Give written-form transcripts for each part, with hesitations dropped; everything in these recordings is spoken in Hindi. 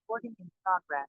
Recording in progress.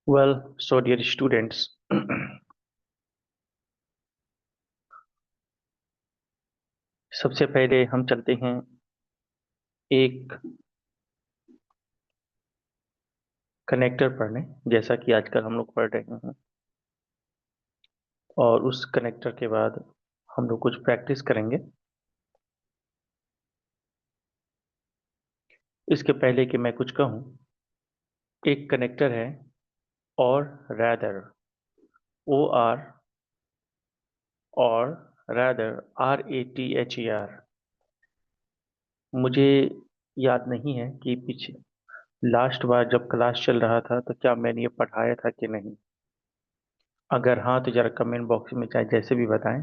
Well, so dear students, सबसे पहले हम चलते हैं एक कनेक्टर पढ़ने, जैसा कि आजकल हम लोग पढ़ रहे हैं। और उस कनेक्टर के बाद हम लोग कुछ प्रैक्टिस करेंगे। इसके पहले कि मैं कुछ कहूँ, एक कनेक्टर है और रैदर, OR और रैदर RATHER। मुझे याद नहीं है कि पीछे लास्ट बार जब क्लास चल रहा था तो क्या मैंने ये पढ़ाया था कि नहीं। अगर हाँ तो जरा कमेंट बॉक्स में चाहे जैसे भी बताएं।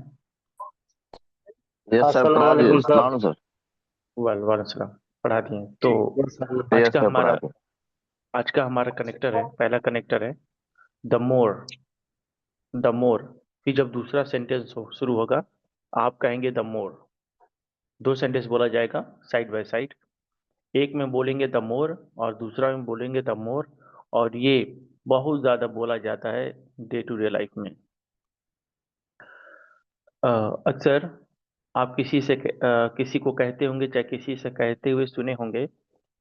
यस सर, अस्सलाम पढ़ा दिए। वालेकुम सर। सलाम सर। वालेकुम सलाम। पढ़ा दिए तो यस सर। आज यस का सर, पढ़ा हमारा दिए। आज का हमारा कनेक्टर है, पहला कनेक्टर है द मोर। द मोर, फिर जब दूसरा सेंटेंस शुरू होगा आप कहेंगे द मोर। दो सेंटेंस बोला जाएगा साइड बाय साइड। एक में बोलेंगे द मोर और दूसरा में बोलेंगे द मोर। और ये बहुत ज्यादा बोला जाता है डे टू डे लाइफ में। अक्सर आप किसी को कहते होंगे, चाहे किसी से कहते हुए सुने होंगे,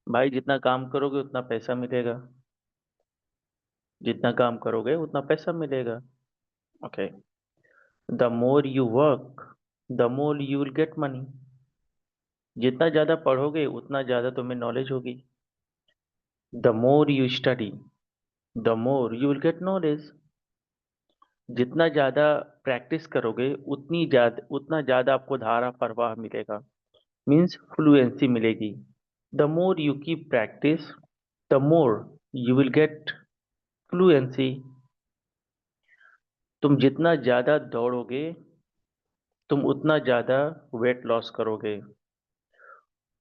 भाई जितना काम करोगे उतना पैसा मिलेगा, जितना काम करोगे उतना पैसा मिलेगा। Okay. The more you work the more you will get money. जितना ज्यादा पढ़ोगे उतना ज्यादा तुम्हें नॉलेज होगी। The more you study the more you will get knowledge. जितना ज्यादा प्रैक्टिस करोगे उतना ज्यादा आपको धारा प्रवाह मिलेगा, मीन्स फ्लुएंसी मिलेगी। The more you keep practice the more you will gate fluency. तुम जितना ज्यादा दौड़ोगे तुम उतना ज्यादा वेट लॉस करोगे।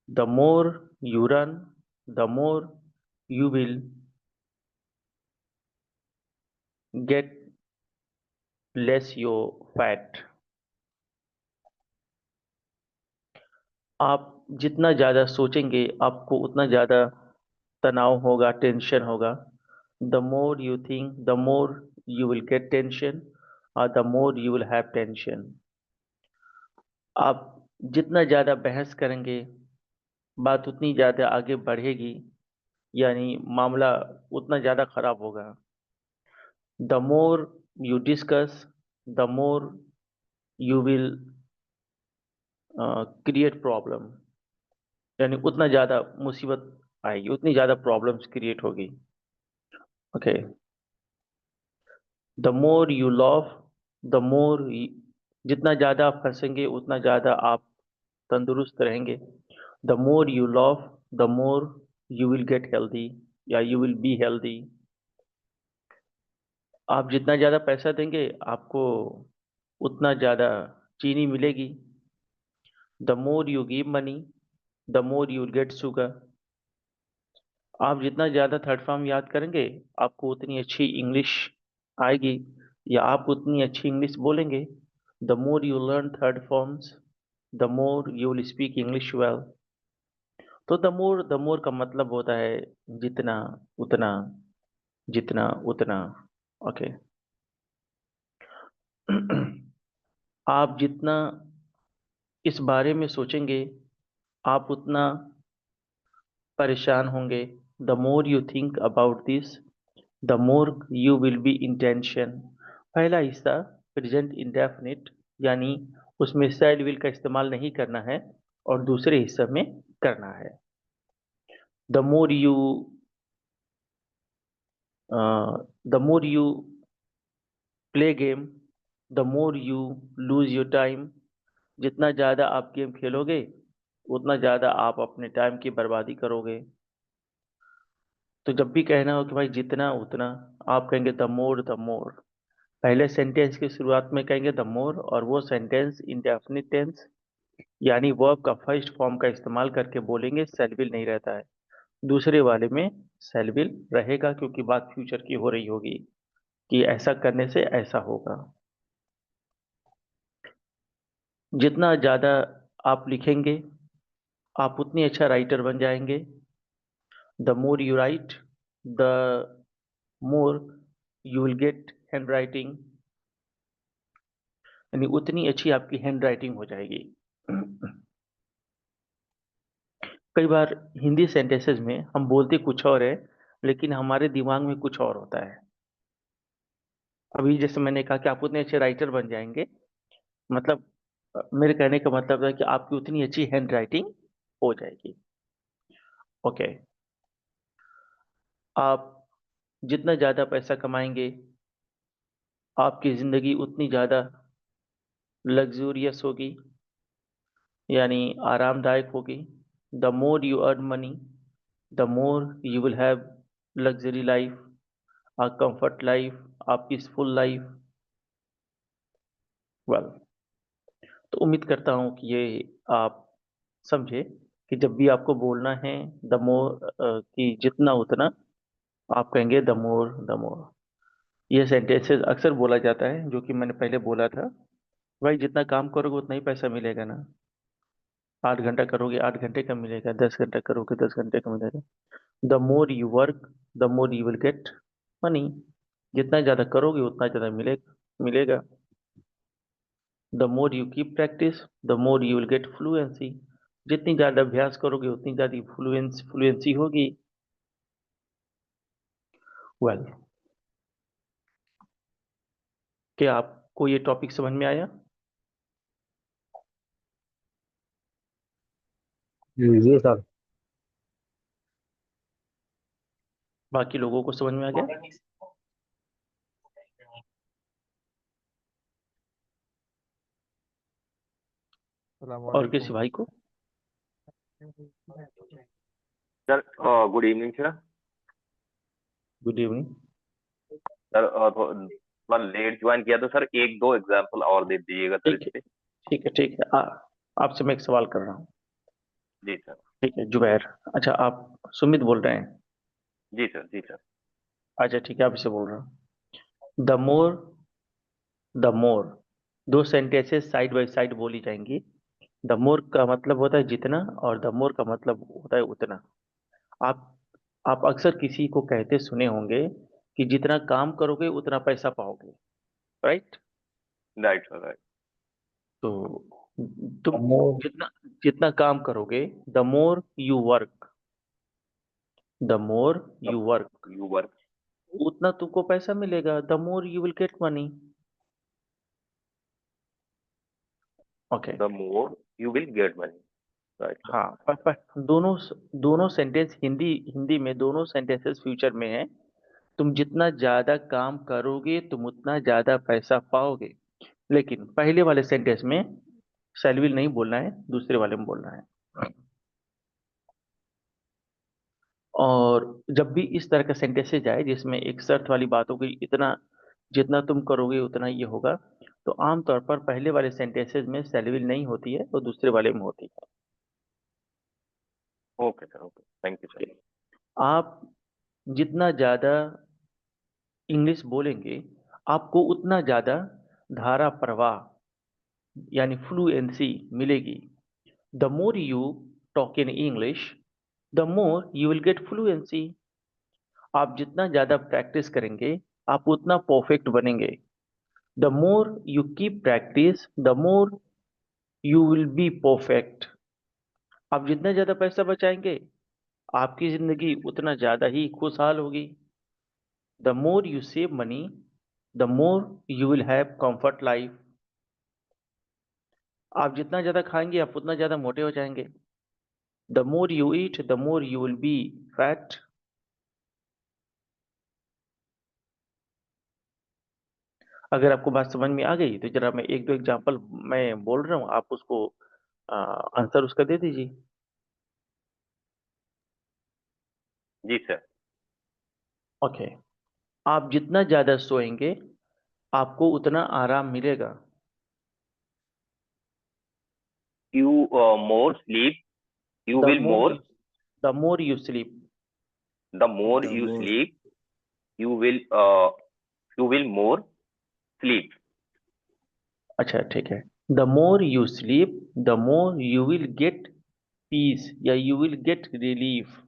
The more you run the more you will get less your fat. आप जितना ज्यादा सोचेंगे आपको उतना ज्यादा तनाव होगा, टेंशन होगा। The more you think the more you will get tension और the more you will have tension. आप जितना ज्यादा बहस करेंगे बात उतनी ज्यादा आगे बढ़ेगी, यानी मामला उतना ज्यादा खराब होगा। The more you discuss the more you will create problem, यानी उतना ज्यादा मुसीबत आएगी, उतनी ज्यादा प्रॉब्लम्स क्रिएट होगी। Okay. The more you love the more, जितना ज्यादा आप हंसेंगे उतना ज्यादा आप तंदुरुस्त रहेंगे। The more you love, the more you will gate healthy, या यू विल बी हेल्दी। आप जितना ज्यादा पैसा देंगे आपको उतना ज्यादा चीनी मिलेगी। The more you give money, the more you will gate sugar. आप जितना ज्यादा थर्ड फॉर्म याद करेंगे आपको उतनी अच्छी इंग्लिश आएगी, या आप उतनी अच्छी इंग्लिश बोलेंगे। The more you learn third forms, the more you will speak English well. तो द मोर का मतलब होता है जितना, उतना, जितना, उतना। ओके। आप जितना इस बारे में सोचेंगे आप उतना परेशान होंगे। The more you think about this, the more you will be in tension. पहला हिस्सा प्रेजेंट इंडेफिनिट, यानी उसमें शैल विल का इस्तेमाल नहीं करना है, और दूसरे हिस्से में करना है। The more you the more you play game, the more you lose your time. जितना ज्यादा आप गेम खेलोगे उतना ज्यादा आप अपने टाइम की बर्बादी करोगे। तो जब भी कहना हो कि भाई जितना उतना, आप कहेंगे द मोर द मोर। पहले सेंटेंस की शुरुआत में कहेंगे द मोर, और वो सेंटेंस इंडेफिनिट टेंस, यानी वर्ब का फर्स्ट फॉर्म का इस्तेमाल करके बोलेंगे, shall will नहीं रहता है। दूसरे वाले में shall will रहेगा, क्योंकि बात फ्यूचर की हो रही होगी कि ऐसा करने से ऐसा होगा। जितना ज्यादा आप लिखेंगे आप उतनी अच्छा राइटर बन जाएंगे। The more you right, the more you will gate hand writing, यानी उतनी अच्छी आपकी हैंड राइटिंग हो जाएगी। कई बार हिंदी सेंटेंसेस में हम बोलते कुछ और है, लेकिन हमारे दिमाग में कुछ और होता है। अभी जैसे मैंने कहा कि आप उतने अच्छे राइटर बन जाएंगे, मतलब मेरे कहने का मतलब है कि आपकी उतनी अच्छी हैंड राइटिंग हो जाएगी। ओके। आप जितना ज्यादा पैसा कमाएंगे आपकी जिंदगी उतनी ज्यादा लग्जूरियस होगी, यानी आरामदायक होगी। The more you earn money, the more you will have luxury life, a comfort life, a peaceful life। Well, तो उम्मीद करता हूँ कि ये आप समझे कि जब भी आपको बोलना है द मोर, कि जितना उतना, आप कहेंगे द मोर द मोर। ये सेंटेंसेस अक्सर बोला जाता है, जो कि मैंने पहले बोला था। भाई जितना काम करोगे उतना ही पैसा मिलेगा ना। 8 घंटा करोगे 8 घंटे का मिलेगा, 10 घंटा करोगे 10 घंटे का मिलेगा। The more you work, the more you will get money. जितना ज्यादा करोगे उतना ज्यादा मिलेगा। The more you keep practice, the more you will gate fluency. जितनी ज्यादा अभ्यास करोगे उतनी ज्यादा फ्लुएंसी होगी। वेल, क्या आपको ये टॉपिक समझ में आया? जी सर। बाकी लोगों को समझ में आ गया? अस्सलाम और किसी वालेकुम। भाई को? Sir good evening sir. Good evening. Sir थोड़ा लेट ज्वाइन किया तो सर एक दो एग्जांपल और दे दीजिएगा सर इस ठीक है, पे। ठीक है, ठीक है। आपसे मैं एक सवाल कर रहा हूँ। जी सर। ठीक है, जुबैर। अच्छा, आप सुमित बोल रहे हैं? जी सर। जी सर। अच्छा, ठीक है, आप इसे बोल रहा हूँ। द मोर, द मोर, दो सेंटेंसेस साइड बाय साइड बोली जाएंगी। द मोर का मतलब होता है जितना, और द मोर का मतलब होता है उतना। आप आप अक्सर किसी को कहते सुने होंगे कि जितना काम करोगे उतना पैसा पाओगे, राइट? Right sir right. तो तुम अमोल। जितना जितना काम करोगे, the more you work, the more the you work, you work, उतना तुमको पैसा मिलेगा। The more you will get money. Okay. The more you will get money. Right sir. हाँ, दोनों दोनों सेंटेंस हिंदी हिंदी में दोनों सेंटेंसेस फ्यूचर में है। तुम जितना ज्यादा काम करोगे तुम उतना ज्यादा पैसा पाओगे। लेकिन पहले वाले सेंटेंस में शैल विल नहीं बोलना है, दूसरे वाले में बोलना है। और जब भी इस तरह का सेंटेंसेज आए जिसमें एक शर्त वाली बात होगी, इतना जितना तुम करोगे उतना ये होगा, तो आमतौर पर पहले वाले सेंटेंसेज में शैल विल नहीं होती है, तो दूसरे वाले में होती okay sir, okay, thank you sir. है। आप जितना ज्यादा इंग्लिश बोलेंगे, आपको उतना ज्यादा धारा प्रवाह यानी फ्लुएंसी मिलेगी। The more you talk in English, the more you will gate fluency. आप जितना ज्यादा प्रैक्टिस करेंगे, आप उतना परफेक्ट बनेंगे। The more you keep practice, the more you will be perfect. आप जितना ज्यादा पैसा बचाएंगे, आपकी जिंदगी उतना ज्यादा ही खुशहाल होगी। The more you save money, the more you will have comfort life. आप जितना ज्यादा खाएंगे, आप उतना ज्यादा मोटे हो जाएंगे। The more you eat, the more you will B fat. अगर आपको बात समझ में आ गई तो जरा मैं एक दो एग्जांपल मैं बोल रहा हूँ, आप उसको आंसर उसका दे दीजिए। जी सर। ओके। आप जितना ज्यादा सोएंगे, आपको उतना आराम मिलेगा। You more sleep, you the will more more, the more you sleep. The more The you more. Sleep, you will you will more sleep. अच्छा ठीक है। The more you sleep, the more you will get peace या you will get relief.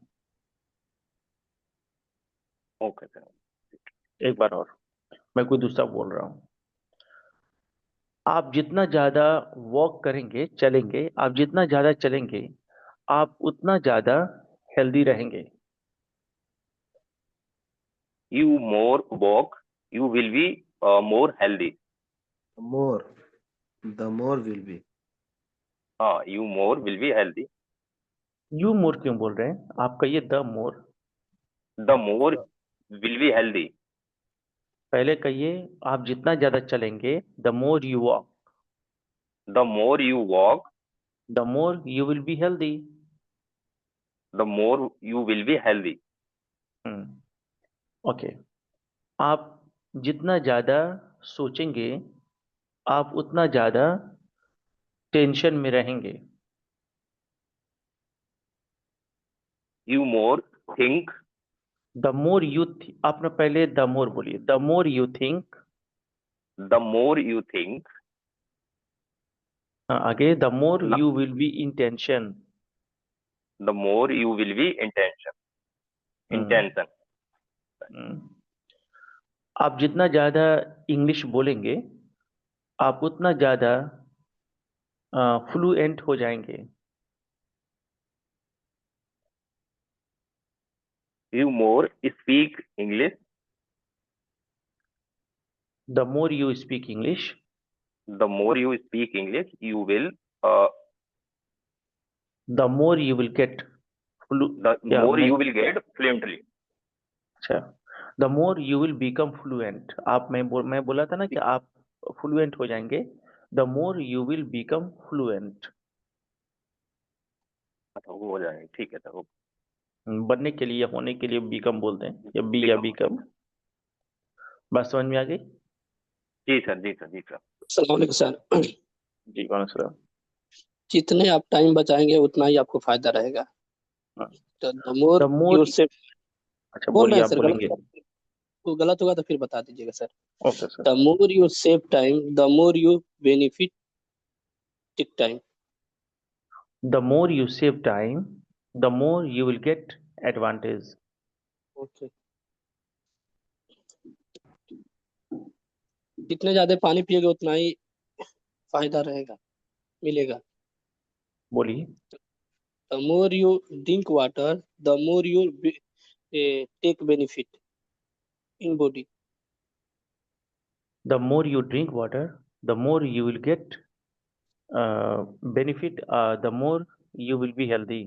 Okay sir. एक बार और, मैं कोई दूसरा बोल रहा हूँ। आप जितना ज्यादा वॉक करेंगे, चलेंगे, आप जितना ज्यादा चलेंगे, आप उतना ज्यादा हेल्दी रहेंगे। You more walk, you will be more healthy. More. The more will be. हाँ, you more will be healthy. You more क्यों बोल रहे हैं? आप कहिए the more. The more will be healthy. पहले कहिए, आप जितना ज्यादा चलेंगे, the more you walk, the more you walk, the more you will be healthy. The more you will be healthy. Hmm. Okay. आप जितना ज्यादा सोचेंगे, आप उतना ज्यादा टेंशन में रहेंगे। You more think, the more you, आपने पहले द मोर बोलिए, the more you think. The more you think, आगे, the more you will be in tension. The more you will be in tension, hmm. In tension. Hmm. आप जितना ज्यादा इंग्लिश बोलेंगे, आप उतना ज्यादा फ्लुएंट हो जाएंगे। You more speak English, the more you speak English, the more you speak English, you will the more you will gate flu, the या मोर मैं, यू विल गेट फ्लुएंटली। अच्छा, the more you will become fluent. आप मैं बोला था ना कि आप फ्लुएंट हो जाएंगे। The more you will become fluent. अच्छा, वो हो जाएंगे, ठीक है सर, वो बनने के लिए या होने के लिए बिकम बोलते हैं, या बी या बिकम। बिकम। बात समझ में आ गई? जी सर, जी सर, जी सर। अस्सलाम वालेकुम सर। जी कौन सा? जितने आप टाइम बचाएंगे उतना ही आपको फायदा रहेगा। तो the more the more, you से अच्छा बोल रहे बोलिए, हैं आप सर, बोलेंगे। गलत होगा तो फिर बता दीजिएगा sir. Okay sir. The more you save time, the more you benefit tick time. The more you save time, the more you will gate advantage. Okay. जितने ज्यादा पानी पिएगा उतना ही फायदा रहेगा, मिलेगा। बोलिए। The more you drink water, the more you take benefit in body. The more you drink water, the more you will get benefit, the more you will be healthy.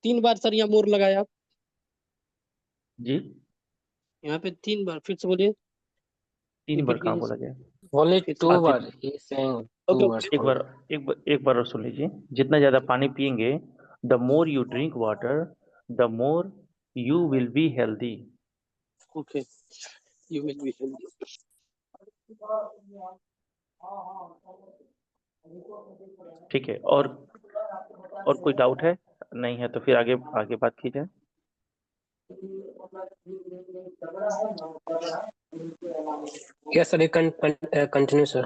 3 बार सर यहाँ मोर लगाया आप, जी। यहाँ पे 3 बार, फिर से बोलिए। 3 बार Repeat कहाँ कीजिए बोला sir. गया? Only two हाँ, word. He is saying two Okay, words okay. एक बार only. एक बार और सुन लीजिए। जितना ज्यादा पानी पिएंगे, the more you drink water, the more you will be healthy. Okay. You will be healthy. ठीक है, और कोई डाउट है? नहीं है तो फिर आगे आगे बात की जाए। Yes, sir. You can continue, sir.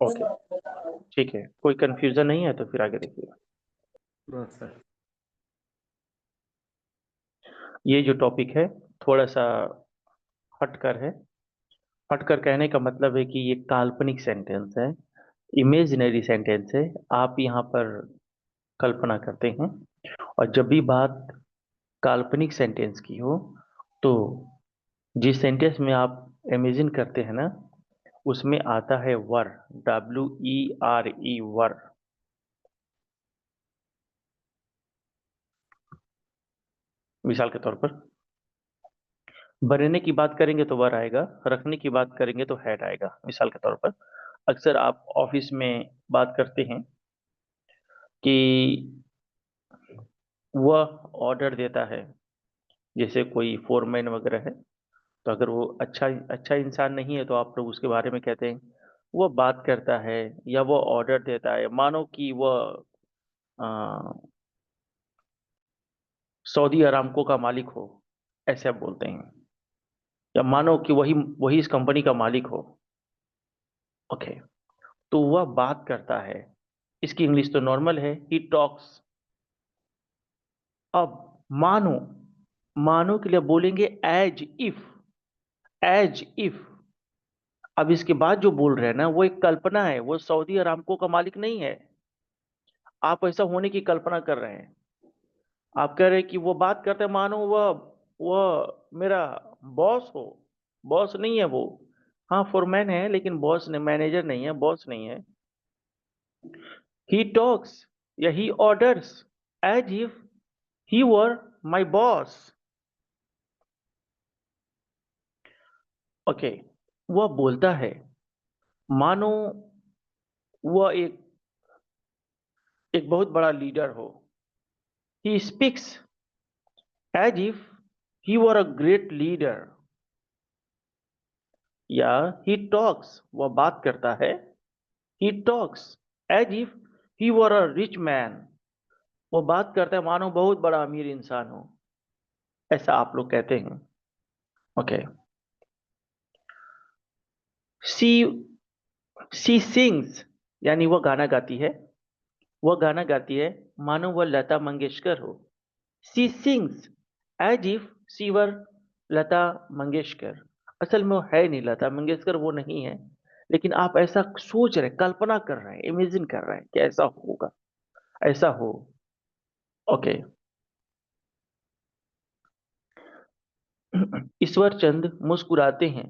Okay, ठीक है, कोई कंफ्यूजन नहीं है तो फिर आगे देखिए। No sir. ये जो टॉपिक है थोड़ा सा हटकर है। हटकर कहने का मतलब है कि ये काल्पनिक सेंटेंस है, इमेजिनरी सेंटेंस है। आप यहाँ पर कल्पना करते हैं, और जब भी बात काल्पनिक सेंटेंस की हो तो जिस सेंटेंस में आप इमेजिन करते हैं ना, उसमें आता है वर, WERE, वर। मिसाल के तौर पर बनने की बात करेंगे तो वर आएगा, रखने की बात करेंगे तो हैड आएगा। मिसाल के तौर पर अक्सर आप ऑफिस में बात करते हैं कि वह ऑर्डर देता है, जैसे कोई फोरमैन वगैरह है, तो अगर वो अच्छा अच्छा इंसान नहीं है तो आप लोग उसके बारे में कहते हैं वह बात करता है या वो ऑर्डर देता है। मानो कि वह अ, सऊदी अरामको का मालिक हो, ऐसे आप बोलते हैं। या मानो कि वही वही इस कंपनी का मालिक हो। ओके, तो वह बात करता है। इसकी इंग्लिश तो नॉर्मल है, ही टॉक्स। अब मानो, मानो के लिए बोलेंगे एज इफ, एज इफ। अब इसके बाद जो बोल रहे हैं ना, वो एक कल्पना है, वो सऊदी अरामको का मालिक नहीं है। आप ऐसा होने की कल्पना कर रहे हैं। आप कह रहे हैं कि वो बात करते हैं मानो वह मेरा बॉस हो। बॉस नहीं है वो। हाँ, फोरमैन है लेकिन बॉस नहीं, मैनेजर नहीं है, बॉस नहीं है। ही टॉक्स या he orders as if he were my boss. Okay, वह बोलता है मानो वह एक बहुत बड़ा लीडर हो। He speaks as if he were a great leader. या ही टॉक्स, वह बात करता है, he talks as if he were a rich man. वो बात करता है मानो बहुत बड़ा अमीर इंसान हो। ऐसा आप लोग कहते हैं। ओके, सी सी सिंग्स, यानी वह गाना गाती है। वह गाना गाती है मानो वह लता मंगेशकर हो। सी सिंग्स एज इफ सी वर लता मंगेशकर। असल में वो है नहीं लता मंगेशकर, वो नहीं है। लेकिन आप ऐसा सोच रहे, कल्पना कर रहे हैं, इमेजिन कर रहे हैं कि ऐसा होगा, ऐसा हो। ओके, ईश्वर चंद मुस्कुराते हैं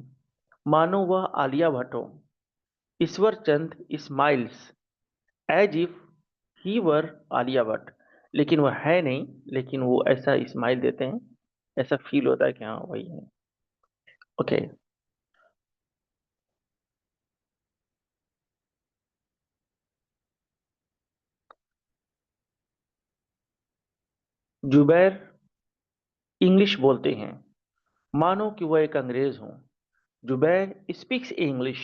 मानो वह आलिया भट्ट हो। ईश्वर चंद स्माइल्स एज इफ ही वर आलिया भट्ट। लेकिन वह है नहीं, लेकिन वो ऐसा स्माइल देते हैं, ऐसा फील होता है कि हाँ वही है। ओके, जुबैर इंग्लिश बोलते हैं मानो कि वह एक अंग्रेज हो। Zubair speaks English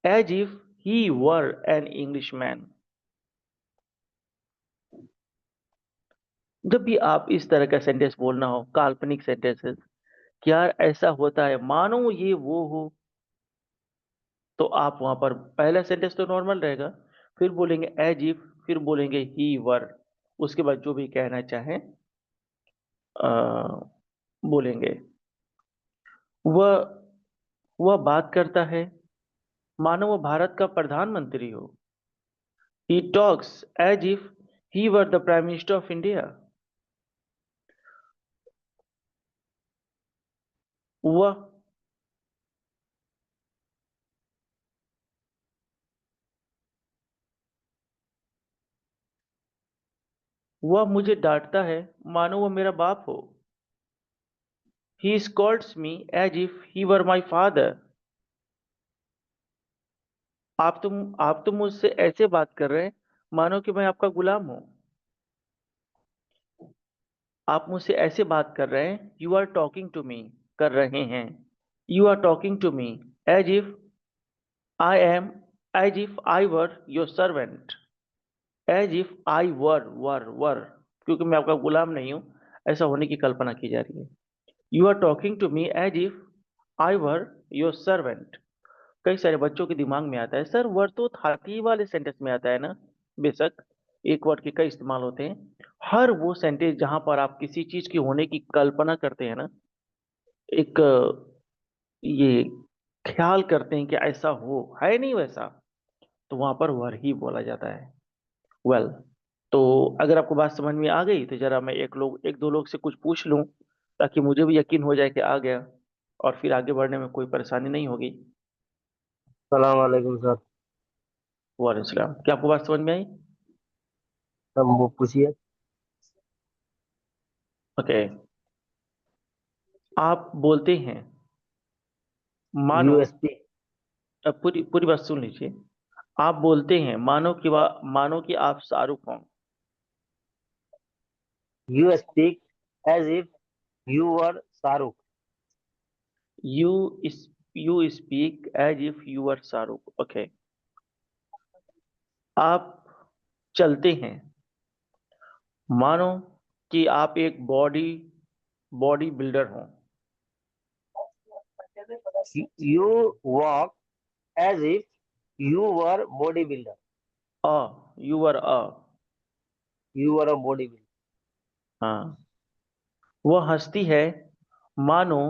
as if he were an English man. जब भी आप इस तरह का सेंटेंस बोलना हो, काल्पनिक सेंटेंसेस, क्या ऐसा होता है मानो ये वो हो, तो आप वहां पर पहला सेंटेंस तो नॉर्मल रहेगा, फिर बोलेंगे एज इफ, फिर बोलेंगे ही वर, उसके बाद जो भी कहना चाहें बोलेंगे। वह वह बात करता है मानो वह भारत का प्रधानमंत्री हो। He talks as if he were the prime minister of India. वह वह मुझे डांटता है मानो वह मेरा बाप हो। He scolds me as if he were my father. आप तुम मुझसे ऐसे बात कर रहे हैं मानो कि मैं आपका गुलाम हूं। आप मुझसे ऐसे बात कर रहे हैं, you are talking to me, कर रहे हैं, you are talking to me as if I am, as if I were your servant, as if I were, क्योंकि मैं आपका गुलाम नहीं हूं, ऐसा होने की कल्पना की जा रही है। You are talking to me as if I were your servant. कई सारे बच्चों के दिमाग में आता है, सर वर्ड तो हाथी वाले सेंटेंस में आता है ना। बेशक एक वर्ड के कई इस्तेमाल होते हैं। हर वो सेंटेंस जहां पर आप किसी चीज की होने की कल्पना करते हैं ना, एक ये ख्याल करते हैं कि ऐसा हो, है नहीं वैसा, तो वहां पर वर ही बोला जाता है। वेल, तो अगर आपको बात समझ में आ गई तो जरा मैं एक दो लोग से कुछ पूछ लूं, ताकि मुझे भी यकीन हो जाए कि आ गया, और फिर आगे बढ़ने में कोई परेशानी नहीं होगी। सलाम वालेकुम सर। वालेकुम सलाम। क्या आपको बात समझ में आई? सब वो पूछिए। ओके। आप बोलते हैं, मानो, यूएसपी। पूरी पूरी बात सुन लीजिए। आप बोलते हैं मानो कि आप शाहरुख हों। You speak as if you were Shahrukh. You you speak as if you are Shahrukh. Okay. आप चलते हैं, मानो कि आप एक बॉडी बिल्डर हों। You walk as if you were body builder. A you are a. You were a body builder. हाँ। वह हंसती है, मानो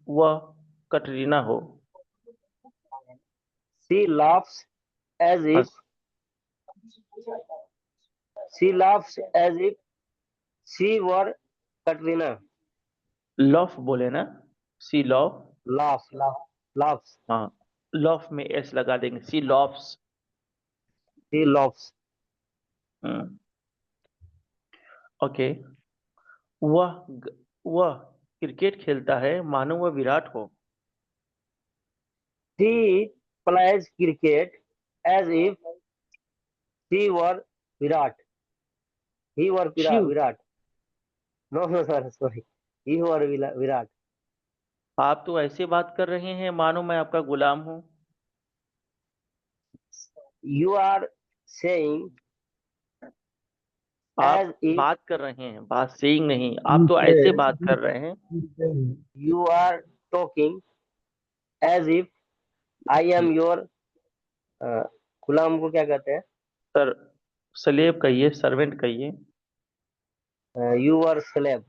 वह कटरीना हो। शी laughs as if हंस she laughs as if she were Katrina. Laugh बोले ना, सी लॉफ। Laughs. हाँ, लॉफ में एस लगा देंगे, she laughs. She laughs. Hmm. Okay. वह वह क्रिकेट खेलता है, मानो वह विराट हो। She plays cricket as if she were Virat. He were Shiv, Virat. No, sir, sorry. He were Virat. आप तो ऐसे बात कर रहे हैं मानो मैं आपका गुलाम हूँ। You are saying आप as if बात कर रहे हैं, बात सेइंग नहीं, आप तो ऐसे बात कर रहे हैं। you are talking as if I am your गुलाम को क्या कहते हैं? सर, स्लेव कहिए, सर्वेंट कहिए। You are slave.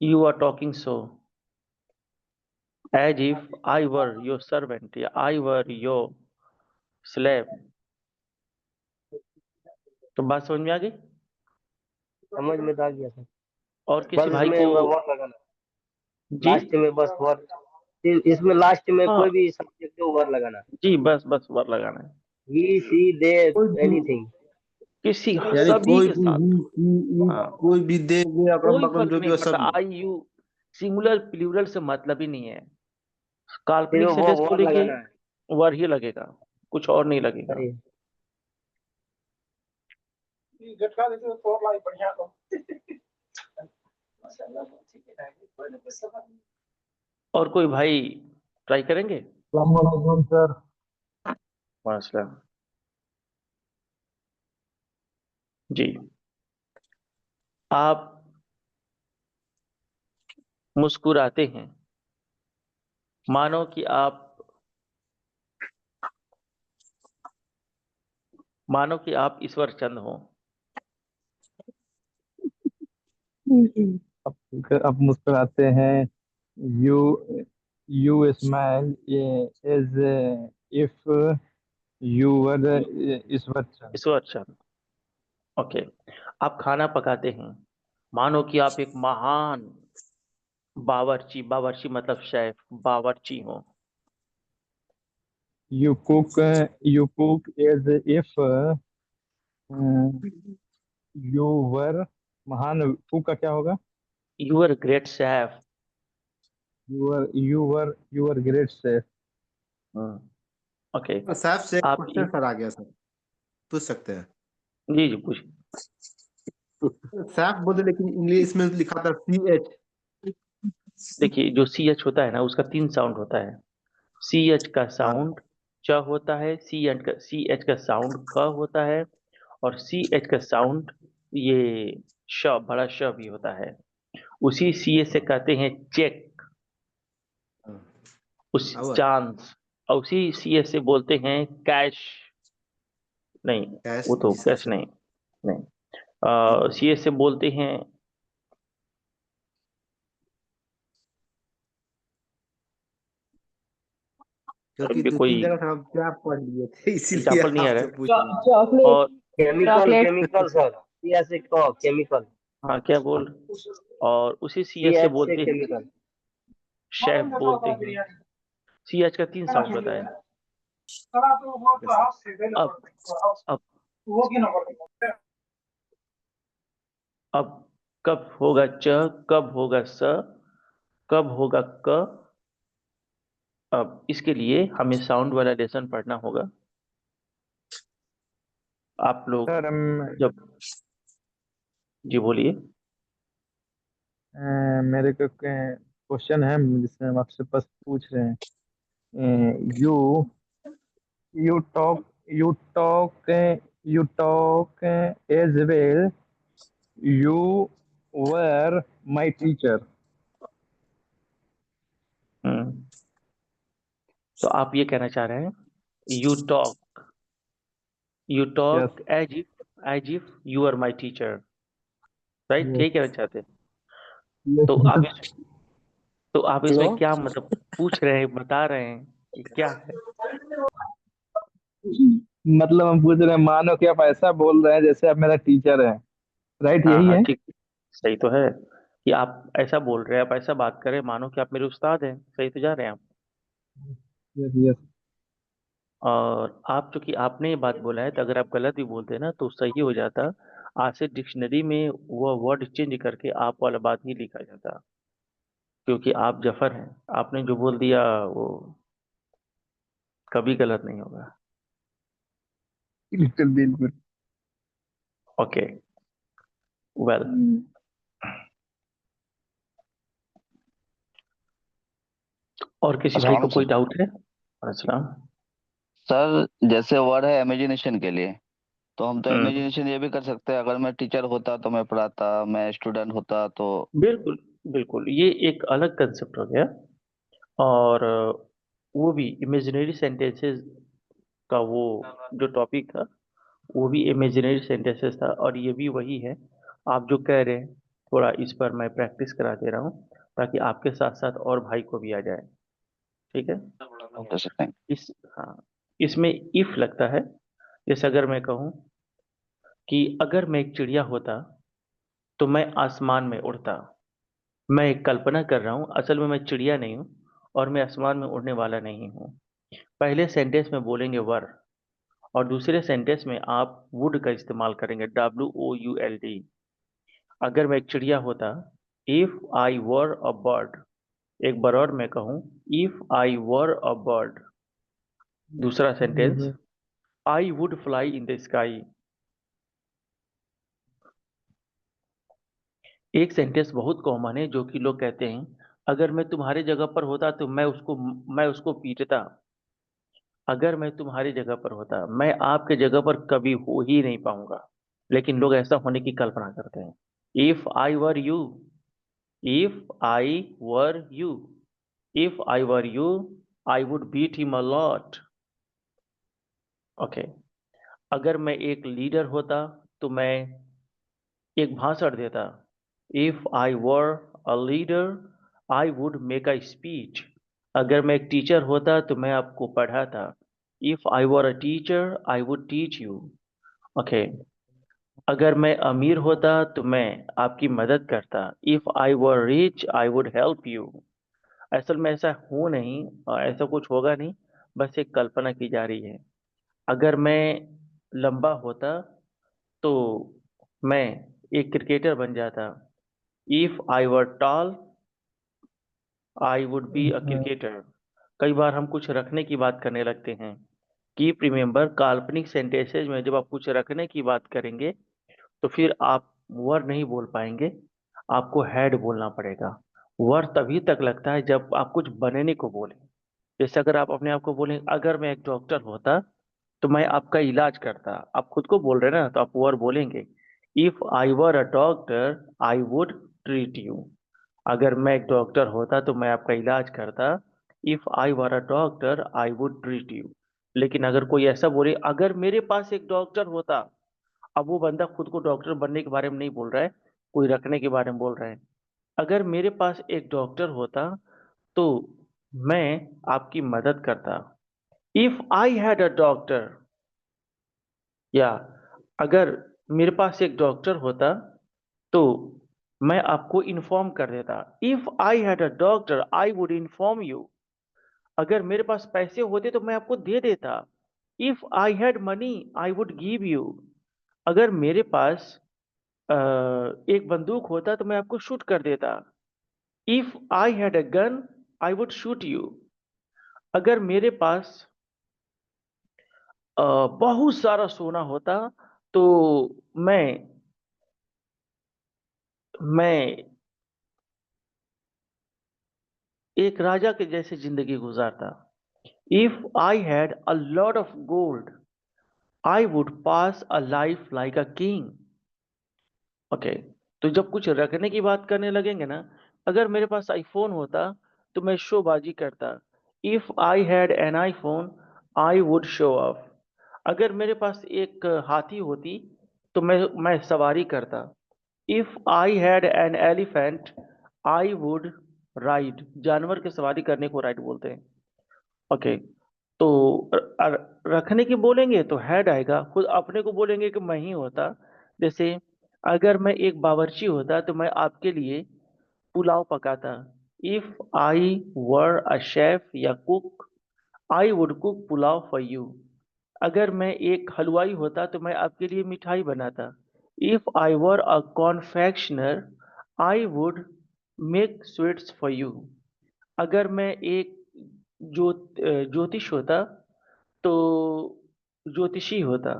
You are talking so as if I were your servant या आई वर योर स्लेव। तो बात समझ में आ गई? समझ में तो आ गया सर। और किसी बस भाई इसमें को? वर्ड लगाना जी लास्ट में, बस वर्ड इसमें लास्ट में हाँ, कोई भी सब्जेक्ट हो वर्ड लगाना। जी बस बस वर लगाना है। ही सी दे एनीथिंग। किसी, यानी सभी कोई के भी साथ। ही सी हाँ, कोई भी दे वे अकरम कोई बकरम फर्क जो भी नहीं हो पड़ता, सब। आई यू, सिंगुलर प्लूरल से मतलब ही नहीं है। फिर काल्पनिक वो सेंटेंस वर्ड बोलेंगे, लगाना है। वर ही लगेगा, कुछ और नहीं लगेगा। सही। और कोई भाई ट्राई करेंगे? अस्सलाम वालेकुम सर। माशा। जी। आप मुस्कुराते हैं, मानो कि आप ईश्वर चंद हो। अब मुस्कुराते हैं। You you smile as if you were Ishwar Chand. Ishwar Chand. Okay. आप खाना पकाते हैं, मानो कि आप एक महान बावर्ची, बावर्ची मतलब शेफ, बावर्ची हो। You cook as if you were महान कुक का क्या होगा? You are great chef. You were great chef. Okay Saif से आप क्वेश्चन सर आ गया सर, पूछ सकते हैं। जी जी पूछिए। सैफ बोले लेकिन इंग्लिश में लिखा था CH। देखिए जो सी एच होता है ना उसका 3 साउंड होता है। सी एच का हाँ साउंड च होता है, सी एच का साउंड क होता है, और सी एच का साउंड ये श बड़ा श भी होता है। उसी सी एच से कहते हैं चेक, हाँ। उस आवर चांस, और उसी सी एच से बोलते हैं कैश। नहीं, कैश वो तो कैश अच्छा। नहीं, नहीं सी एच से बोलते हैं क्योंकि अभी दो तीन कोई जगह सर हम क्या पढ़ लिए थे इसीलिए एग्जाम्पल नहीं आ रहा आपसे है। पूछ रहे हैं। चॉकलेट और chemical chocolate chemical sir, CS से को केमिकल, हाँ क्या बोल, और उसी सी एच से CH से बोलते हैं केमिकल। शेफ बोलते हैं। सी एच का 3 साउंड होता है। अब अब अब कब होगा च, कब होगा स, कब होगा क। अब इसके लिए हमें साउंड वाला लेसन पढ़ना होगा। आप लोग सर जब, जी बोलिए। मेरे को क्वेश्चन है जिससे हम आपसे बस पूछ रहे हैं। You you talk you talk you talk as well you were my teacher. हम्म, तो आप ये कहना चाह रहे हैं you talk, you yes talk as if you are my teacher, right? Yes यही कहना चाहते हैं। तो आप यस। इस तो आप नो इसमें क्या मतलब पूछ रहे हैं, बता रहे हैं कि क्या है? मतलब हम पूछ रहे हैं, मानो कि आप ऐसा बोल रहे हैं जैसे आप मेरा टीचर है, राइट? हाँ यही हाँ है। ठीक, सही तो है कि आप ऐसा बोल रहे हैं, आप ऐसा बात करें मानो कि आप मेरे उस्ताद हैं। सही तो जा रहे हैं आप। Yes yes. और आप चूंकि आपने ये बात बोला है तो अगर आप गलत भी बोलते ना तो सही हो जाता। आज से डिक्शनरी में वो वर्ड चेंज करके आप वाला बात ही लिखा जाता, क्योंकि आप जफर हैं। आपने जो बोल दिया वो कभी गलत नहीं होगा। बिल्कुल बिल्कुल। ओके वेल, और किसी भाई को अस्सलाम कोई सर। डाउट है? अस्सलाम। सर जैसे वर्ड है इमेजिनेशन के लिए, तो हम तो हम्म, इमेजिनेशन ये भी कर सकते हैं, अगर मैं टीचर होता तो मैं पढ़ाता, मैं स्टूडेंट होता तो। बिल्कुल बिल्कुल, ये एक अलग कंसेप्ट हो गया। और वो भी इमेजिनरी सेंटेंसेस का वो जो टॉपिक था वो भी इमेजिनरी सेंटेंसेस था, और ये भी वही है। आप जो कह रहे हैं थोड़ा इस पर मैं प्रैक्टिस करा दे रहा हूँ ताकि आपके साथ साथ और भाई को भी आ जाए। ठीक है? ओके सर, थैंक इस हाँ, इसमें इफ लगता है। जैसे अगर मैं कहूँ कि अगर मैं एक चिड़िया होता तो मैं आसमान में उड़ता। मैं एक कल्पना कर रहा हूँ, असल में मैं चिड़िया नहीं हूँ और मैं आसमान में उड़ने वाला नहीं हूँ। पहले सेंटेंस में बोलेंगे वर, और दूसरे सेंटेंस में आप वुड का इस्तेमाल करेंगे, WOULD। अगर मैं एक चिड़िया होता, if I were a bird, एक बार और मैं कहूँ, if I were a bird. दूसरा sentence, I would fly in the sky. एक सेंटेंस बहुत कॉमन है जो कि लोग कहते हैं, अगर मैं तुम्हारी जगह पर होता तो मैं उसको पीटता। अगर मैं तुम्हारी जगह पर होता, मैं आपके जगह पर कभी हो ही नहीं पाऊंगा, लेकिन लोग ऐसा होने की कल्पना करते हैं। If I were you, if I were you, if I were you, I would beat him a lot. Okay. अगर मैं एक लीडर होता तो मैं एक भाषण देता। If I were a leader, I would make a speech. अगर मैं एक टीचर होता तो मैं आपको पढ़ाता। If I were a teacher, I would teach you. Okay. अगर मैं अमीर होता तो मैं आपकी मदद करता। If I were rich, I would help you. असल में ऐसा हो नहीं, और ऐसा कुछ होगा नहीं, बस एक कल्पना की जा रही है। अगर मैं लंबा होता तो मैं एक क्रिकेटर बन जाता। If I were toll, I would be a cricketer. कई बार हम कुछ रखने की बात करने लगते हैं। कीप रिमेंबर, काल्पनिक सेंटेंसेज में जब आप कुछ रखने की बात करेंगे तो फिर आप वर नहीं बोल पाएंगे, आपको हैड बोलना पड़ेगा। वर तभी तक लगता है जब आप कुछ बनने को बोलें। जैसे अगर आप अपने आप को बोलें, अगर मैं एक डॉक्टर होता तो मैं आपका इलाज करता, आप खुद को बोल रहे हैं ना, तो आप वर बोलेंगे। If I were a doctor I would treat you. अगर मैं एक डॉक्टर होता तो मैं आपका इलाज करता। If I were a doctor I would treat you. लेकिन अगर कोई ऐसा बोले, अगर मेरे पास एक डॉक्टर होता, अब वो बंदा खुद को डॉक्टर बनने के बारे में नहीं बोल रहा है, कोई रखने के बारे में बोल रहा है। अगर मेरे पास एक डॉक्टर होता तो मैं आपकी मदद करता। If I had a doctor, या अगर मेरे पास एक डॉक्टर होता तो मैं आपको इन्फॉर्म कर देता। If I had a doctor I would inform you. अगर मेरे पास पैसे होते तो मैं आपको दे देता। If I had money I would give you. अगर मेरे पास एक बंदूक होता तो मैं आपको शूट कर देता। If I had a gun I would shoot you. अगर मेरे पास बहुत सारा सोना होता तो मैं मैं एक राजा के जैसे जिंदगी गुजारता। If I had a lot of gold I would pass a life like a king. Okay, तो जब कुछ रखने की बात करने लगेंगे ना, अगर मेरे पास आईफोन होता तो मैं शोबाजी करता। If I had an iPhone I would show off. अगर मेरे पास एक हाथी होती तो मैं सवारी करता। If I had an elephant I would ride. जानवर की सवारी करने को राइड बोलते हैं। ओके, तो रखने की बोलेंगे तो हेड आएगा। खुद अपने को बोलेंगे कि मैं ही होता। जैसे अगर मैं एक बावर्ची होता तो मैं आपके लिए पुलाव पकाता। If I were a chef या cook I would cook pulao for you. अगर मैं एक हलवाई होता तो मैं आपके लिए मिठाई बनाता। If I were a confectioner I would make sweets for you. अगर मैं एक ज्योतिष होता तो ज्योतिषी होता,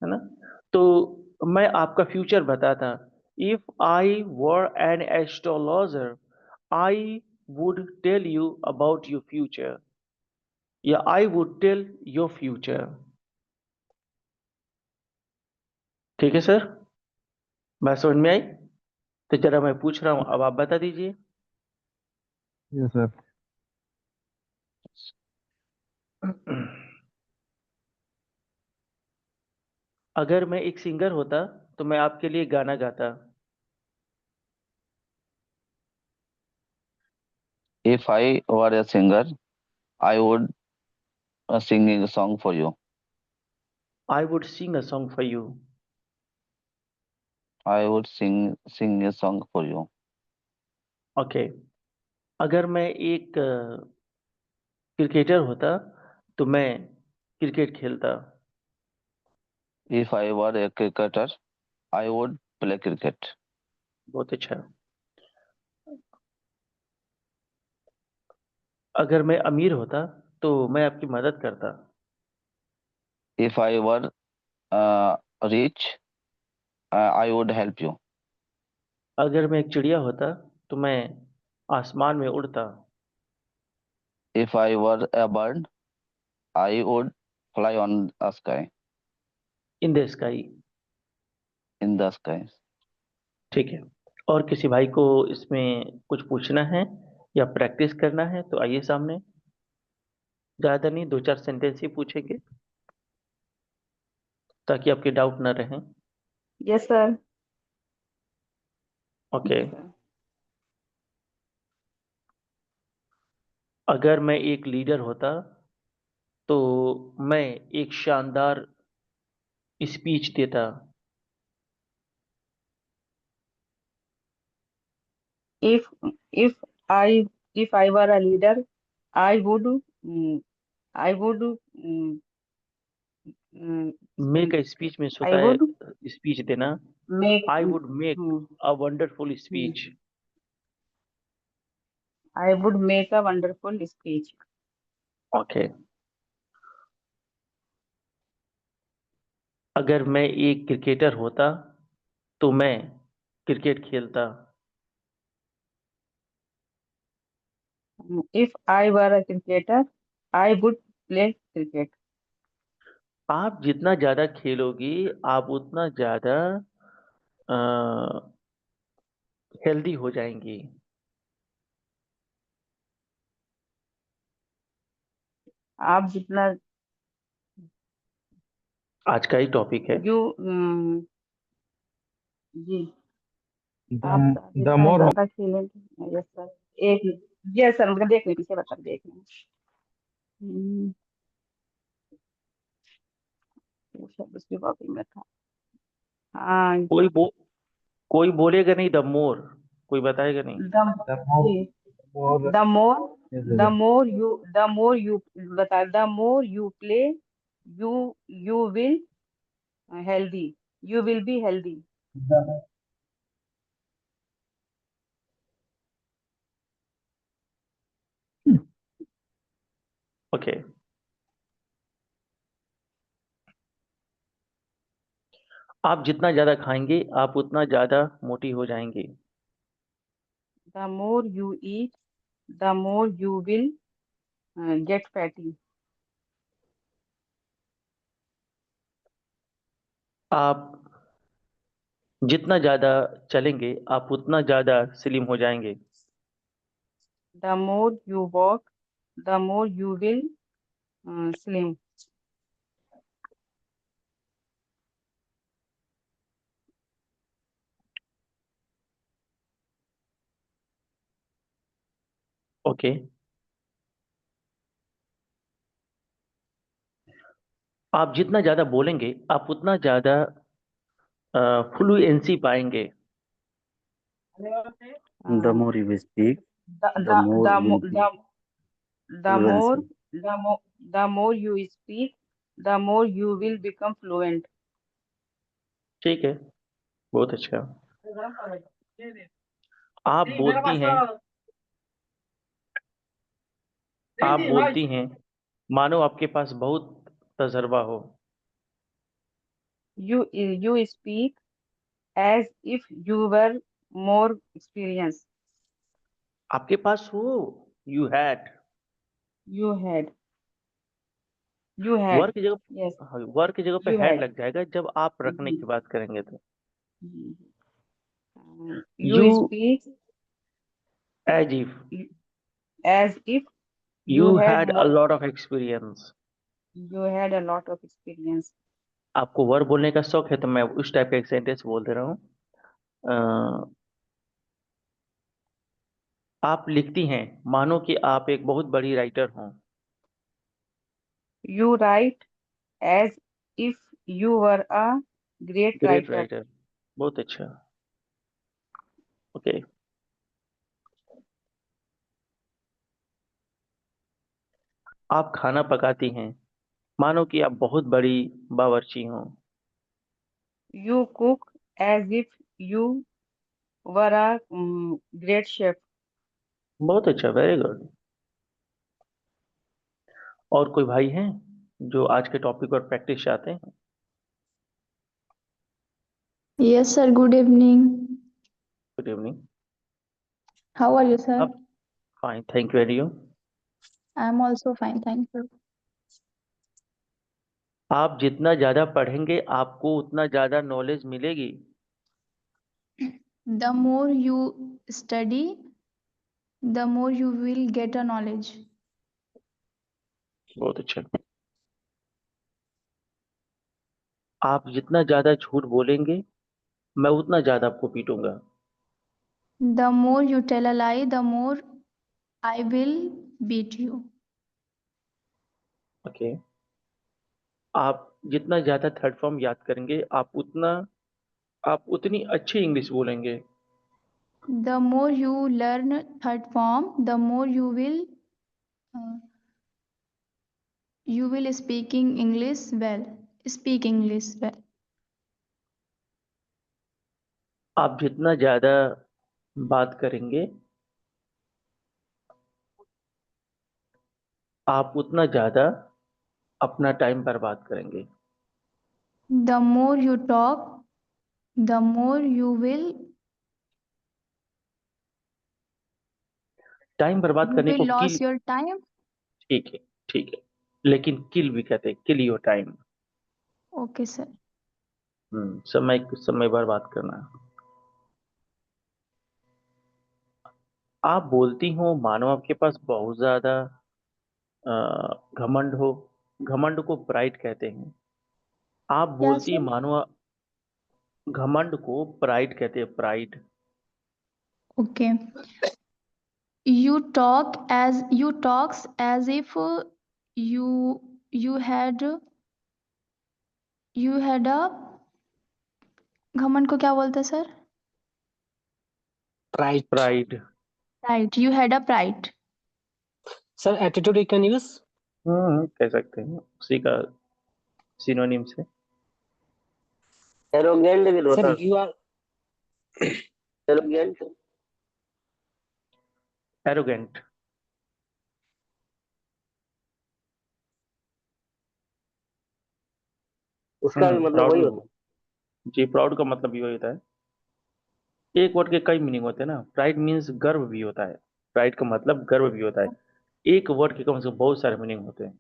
है ना, तो मैं आपका फ्यूचर बताता। If I were an astrologer I would tell you about your future, या I would tell your future. ठीक है सर, बात समझ में आई? तो जरा मैं पूछ रहा हूँ, अब आप बता दीजिए। Yes sir. अगर मैं एक सिंगर होता तो मैं आपके लिए गाना गाता। If I were a singer, I would singing a song for you. I would Singh a song for you. I would sing a song for you. Okay, अगर मैं एक क्रिकेटर होता तो मैं क्रिकेट खेलता। If I were a cricketer, I would play cricket. बहुत अच्छा। अगर मैं अमीर होता तो मैं आपकी मदद करता। If I were rich, I would help you. अगर मैं एक चिड़िया होता तो मैं आसमान में उड़ता। If I were a bird, I would fly on a sky, in the sky. in the sky. ठीक है, और किसी भाई को इसमें कुछ पूछना है या प्रैक्टिस करना है तो आइए सामने। ज़्यादा नहीं, दो चार सेंटेंस ही पूछेंगे ताकि आपके डाउट ना रहें। Yes sir. ओके, अगर मैं एक लीडर होता तो मैं एक शानदार स्पीच देता। if if I if I were a leader, I would I would make a speech means I होता है would स्पीच देना। make I would make hmm, a wonderful hmm, speech. I would make a wonderful speech. Okay, अगर मैं एक क्रिकेटर होता तो मैं क्रिकेट खेलता। If I were a cricketer, I would play cricket. आप जितना ज्यादा खेलोगी आप उतना ज्यादा हेल्दी हो जाएंगी। आप जितना आज का ही टॉपिक है। यू जी आप The the जितना more ज्यादा खेलेंगे। यस सर, एक यस सर, मुझे देख लें पीछे बता देख लें। शब्द उसकी कॉपी में था। हाँ कोई बोलेगा नहीं द मोर, कोई बताएगा नहीं। द the more जी more the more yes, the yes. More you the more you बता the more you play you you will healthy you will be healthy. The- okay, आप जितना ज्यादा खाएंगे आप उतना ज्यादा मोटी हो जाएंगे। The more you eat the more you will gate fatty. आप जितना ज्यादा चलेंगे आप उतना ज्यादा स्लिम हो जाएंगे। The more you walk the more you will slim. Okay, आप जितना ज्यादा बोलेंगे आप उतना ज्यादा फ्लुएंसी पाएंगे। The more you speak, the the more the will be the more fluency. the more you speak the more you will become fluent. ठीक है, बहुत अच्छा। आप बोलती हैं आप बोलती हैं मानो आपके पास बहुत तजर्बा हो। You speak as if you were more experienced. आपके पास हो, you had. you had you had work की yes जगह वर्क की जगह पे you हैड had लग जाएगा जब आप रखने Mhm. की बात करेंगे तो। You you speak as if as if you you had had a lot of experience. you had a lot of experience. आपको वर्ब बोलने का शौक है तो मैं उस टाइप का एक सेंटेंस बोल दे रहा हूँ। आप लिखती हैं मानो कि आप एक बहुत बड़ी राइटर हों। You write as if you were a great great writer. Writer, बहुत अच्छा। ओके, आप खाना पकाती हैं मानो कि आप बहुत बड़ी बावर्ची हों। You cook as if you were a great chef. बहुत अच्छा, वेरी गुड। और कोई भाई हैं जो आज के टॉपिक पर प्रैक्टिस चाहते हैं? Yes, sir. Good evening. Good evening. How are you, sir? आप fine, thank you. And you? I'm also fine. Thank you. आप जितना ज्यादा पढ़ेंगे आपको उतना ज्यादा नॉलेज मिलेगी। The more you study, the more you will get a knowledge. बहुत अच्छा। आप जितना ज्यादा झूठ बोलेंगे मैं उतना ज्यादा आपको पीटूंगा। The more you tell a lie, the more I will beat you. Okay, आप जितना ज्यादा थर्ड फॉर्म याद करेंगे आप उतनी अच्छी इंग्लिश बोलेंगे। The more you learn third form, the more uh, you will speaking English well. Speak English well. आप जितना ज्यादा बात करेंगे आप उतना ज्यादा अपना टाइम बर्बाद करेंगे। The more you talk, the more you time बर्बाद करने को किल, lose your time. ठीक है, ठीक है, लेकिन किल भी कहते हैं, kill your time. Okay, sir. समय बर्बाद करना। आप बोलती हो मानो आपके पास बहुत ज्यादा घमंड हो। घमंड को प्राइड कहते हैं। आप क्या बोलती सर? मानो, घमंड को प्राइड कहते हैं, pride. Okay. You talks as if you you had a घमंड को क्या बोलते हैं sir? Pride. Pride. Pride. You had a pride. Sir, attitude you can use. कह सकते हैं, उसी का सिनोनिम से। एरोगेंट भी Sir, होता, you are एरोगेंट एरोगेंट। उसका भी मतलब प्राउड वही भी, होता जी, प्राउड का मतलब भी वही होता है। एक वर्ड के कई मीनिंग होते हैं ना। प्राइड मीन्स गर्व भी होता है। प्राइड का मतलब गर्व भी होता है। एक वर्ड के कम से कम बहुत सारे मीनिंग होते हैं।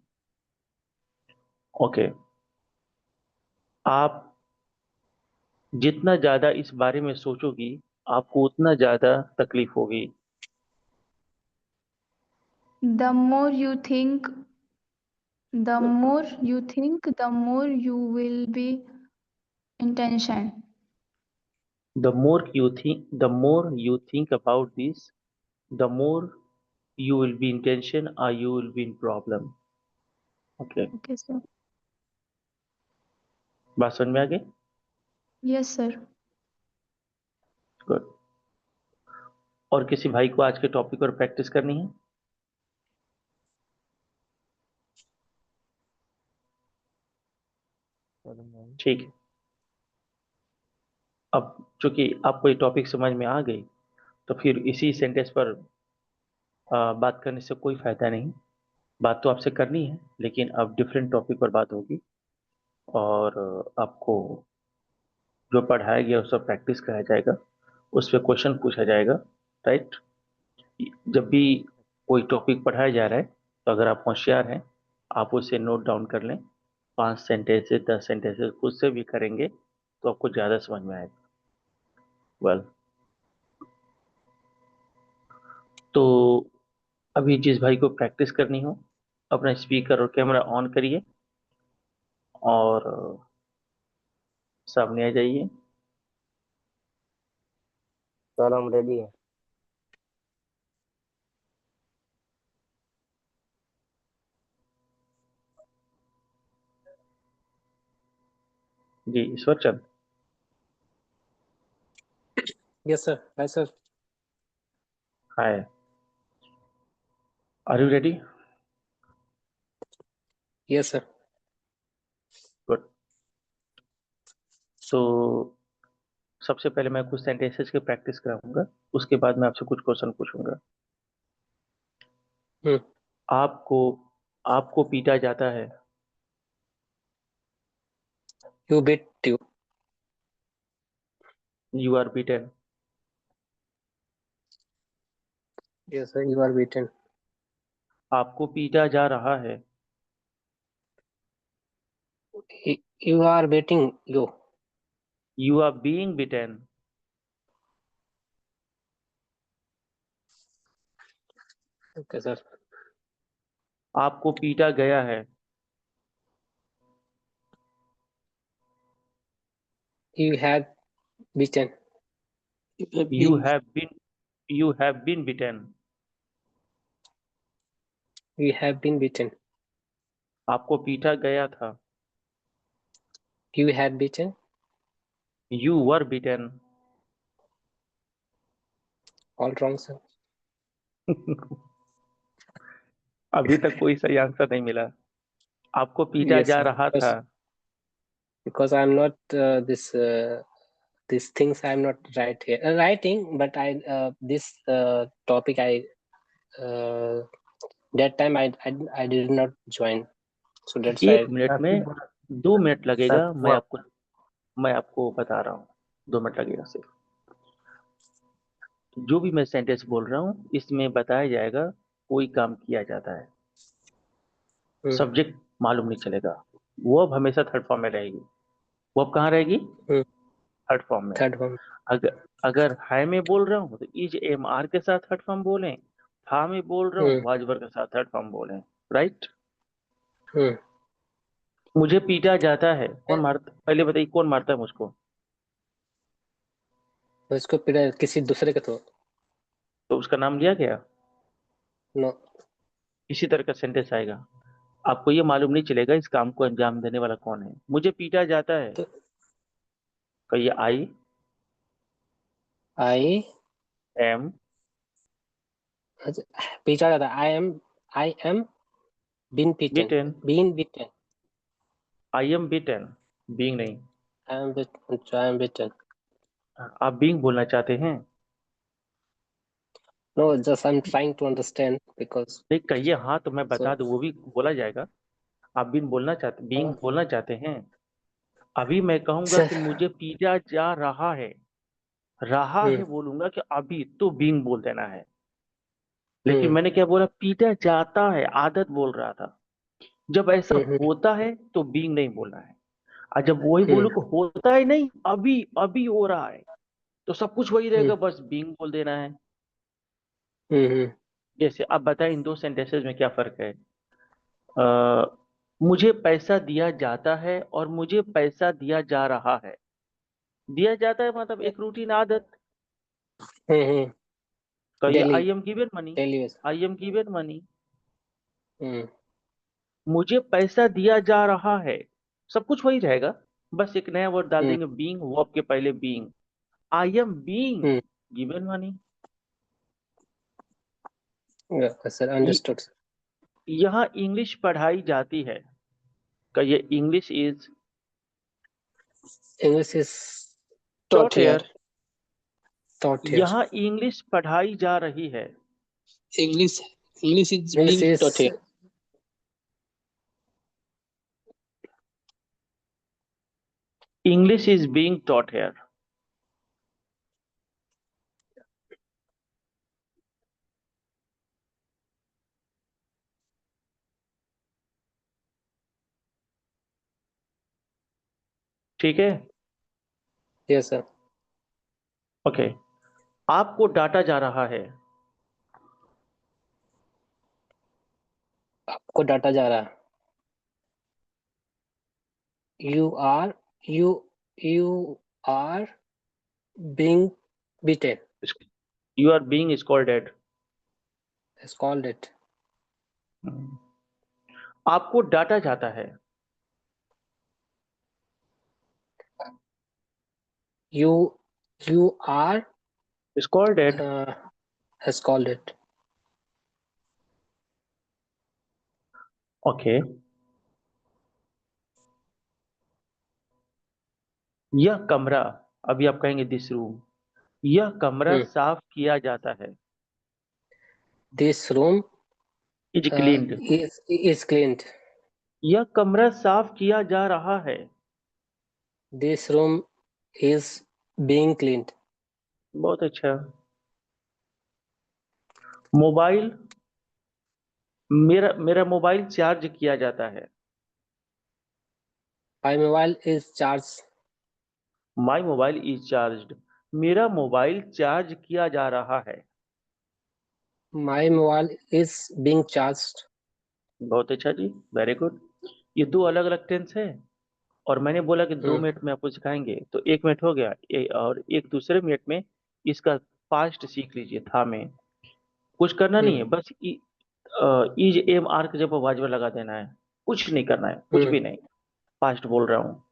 ओके, आप जितना ज्यादा इस बारे में सोचोगी, आपको उतना ज्यादा तकलीफ होगी। The more you think, the more you will be in tension. The more you think about this, the more you will be in tension or you will be in problem. Okay, Okay, sir. बात समझ में आ गई? Yes, sir. गुड। और किसी भाई को आज के टॉपिक पर प्रैक्टिस करनी है? ठीक है। अब चूंकि आपको ये टॉपिक समझ में आ गई, तो फिर इसी सेंटेंस पर बात करने से कोई फायदा नहीं। बात तो आपसे करनी है, लेकिन अब डिफरेंट टॉपिक पर बात होगी। और आपको जो पढ़ाया गया उस पर प्रैक्टिस कराया जाएगा, उस पर क्वेश्चन पूछा जाएगा। राइट? जब भी कोई टॉपिक पढ़ाया जा रहा है, तो अगर आप होशियार हैं, आप उसे नोट डाउन कर लें। 5 सेंटेंसेस 10 सेंटेंसेस खुद से भी करेंगे तो आपको ज़्यादा समझ में आएगा। वेल, तो अभी जिस भाई को प्रैक्टिस करनी हो, अपना स्पीकर और कैमरा ऑन करिए और सामने आ जाइए। सर। हम रेडी है। जी, Ishwar Chand. yes, sir. Hi, sir. Hi, are you ready? Yes, sir. Good. तो सबसे पहले मैं कुछ सेंटेंसेस की प्रैक्टिस कराऊंगा, उसके बाद मैं आपसे कुछ क्वेश्चन पूछूंगा। Hmm. आपको आपको पीटा जाता है। You beat you. You are beaten. Yes, sir. You are beaten. आपको पीटा जा रहा है। You are beating you. You are being beaten. Okay, sir. आपको पीटा गया है। You have beaten. You have been beaten. You have been beaten. आपको पीटा गया था। You had beaten. You were beaten. All wrong, sir. अभी तक कोई सही आंसर नहीं मिला। आपको पीटा Yes, जा sir. रहा था। Because I'm not these things I'm not right here writing, but I this topic I uh, That time I did not join, so that's why. 1 minute में 2 मिनट लगेगा, मैं आपको बता रहा हूँ, 2 मिनट लगेगा सिर्फ। जो भी मैं सेंटेंस बोल रहा हूँ इसमें बताया जाएगा कोई काम किया जाता है, सब्जेक्ट मालूम नहीं चलेगा, वो अब हमेशा थर्ड फॉर्म में रहेगी। वो अब कहाँ रहेगी? थर्ड फॉर्म में। Third form. अगर है में बोल रहा हूँ तो इज एम आर के साथ थर्ड फॉर्म बोलें, था में बोल रहा हूँ वाज वर्ब के साथ थर्ड फॉर्म बोलें, राइट? मुझे पीटा जाता है, कौन मारता? पहले बताइए कौन मारता है मुझको? उसको पीड़ा किसी दूसरे के थ्रू। तो उसका नाम लिया गया? नो। इसी तरह का सेंटेंस आएगा, आपको ये मालूम नहीं चलेगा इस काम को अंजाम देने वाला कौन है। मुझे पीटा जाता है, कहिए आई एम पीछा जाता है। I am been beaten, beaten. I am beaten, being नहीं। I am beaten. आप बीइंग बोलना चाहते हैं? No, just I'm trying to understand because. नहीं कहिए हाँ तो मैं बता So, दूं, वो भी बोला जाएगा। आप बीइंग बोलना चाहते हैं? अभी मैं कहूंगा कि मुझे पीटा जा रहा है, रहा है बोलूंगा कि अभी, तो बीइंग बोल देना है। लेकिन मैंने क्या बोला? पीटा जाता है, आदत बोल रहा था। जब ऐसा होता है तो बीइंग नहीं बोलना है, और जब वही बोलो कि होता है नहीं, अभी अभी हो रहा है, तो सब कुछ वही रहेगा, बस बीइंग बोल देना है। जैसे अब बताएं इन दो सेंटेंसेस में क्या फर्क है? मुझे पैसा दिया जाता है और मुझे पैसा दिया जा रहा है। दिया जाता है मतलब एक रूटीन आदत। कहिए daily, I am given money, daily. I am given money. मुझे पैसा दिया जा रहा है, सब कुछ वही रहेगा, बस एक नया वर्ड डाल देंगे बीइंग, वर्ब के पहले being. I am being given money. Yeah, sir, understood. यहाँ इंग्लिश पढ़ाई जाती है, कहिए English is English is taught taught here. here। Taught here. यहाँ इंग्लिश पढ़ाई जा रही है, English is English being is taught here. English is being taught here। ठीक है, Yes, sir. ओके। आपको डांटा जा रहा है, आपको डांटा जा रहा है। You are being beaten. You are being scolded. Scolded. आपको डांटा जाता है, You are scolded. scolded. Okay. यह कमरा, अभी आप कहेंगे दिस रूम, यह कमरा साफ किया जाता है, This room is cleaned. is cleaned. यह कमरा साफ किया जा रहा है, This room is being cleaned. बहुत अच्छा। मोबाइल, मेरा मोबाइल चार्ज किया जाता है, My mobile is charged. My mobile is charged. मेरा मोबाइल चार्ज किया जा रहा है, My mobile is being charged. बहुत अच्छा जी, वेरी गुड। ये दो अलग अलग टेंस है, और मैंने बोला कि 2 मिनट में आपको सिखाएंगे, तो 1 मिनट हो गया, और एक दूसरे मिनट में इसका पास्ट सीख लीजिए, था में कुछ करना नहीं है, बस इज एम आर के जब वाजवा लगा देना है, कुछ नहीं करना है, कुछ भी नहीं। पास्ट बोल रहा हूँ,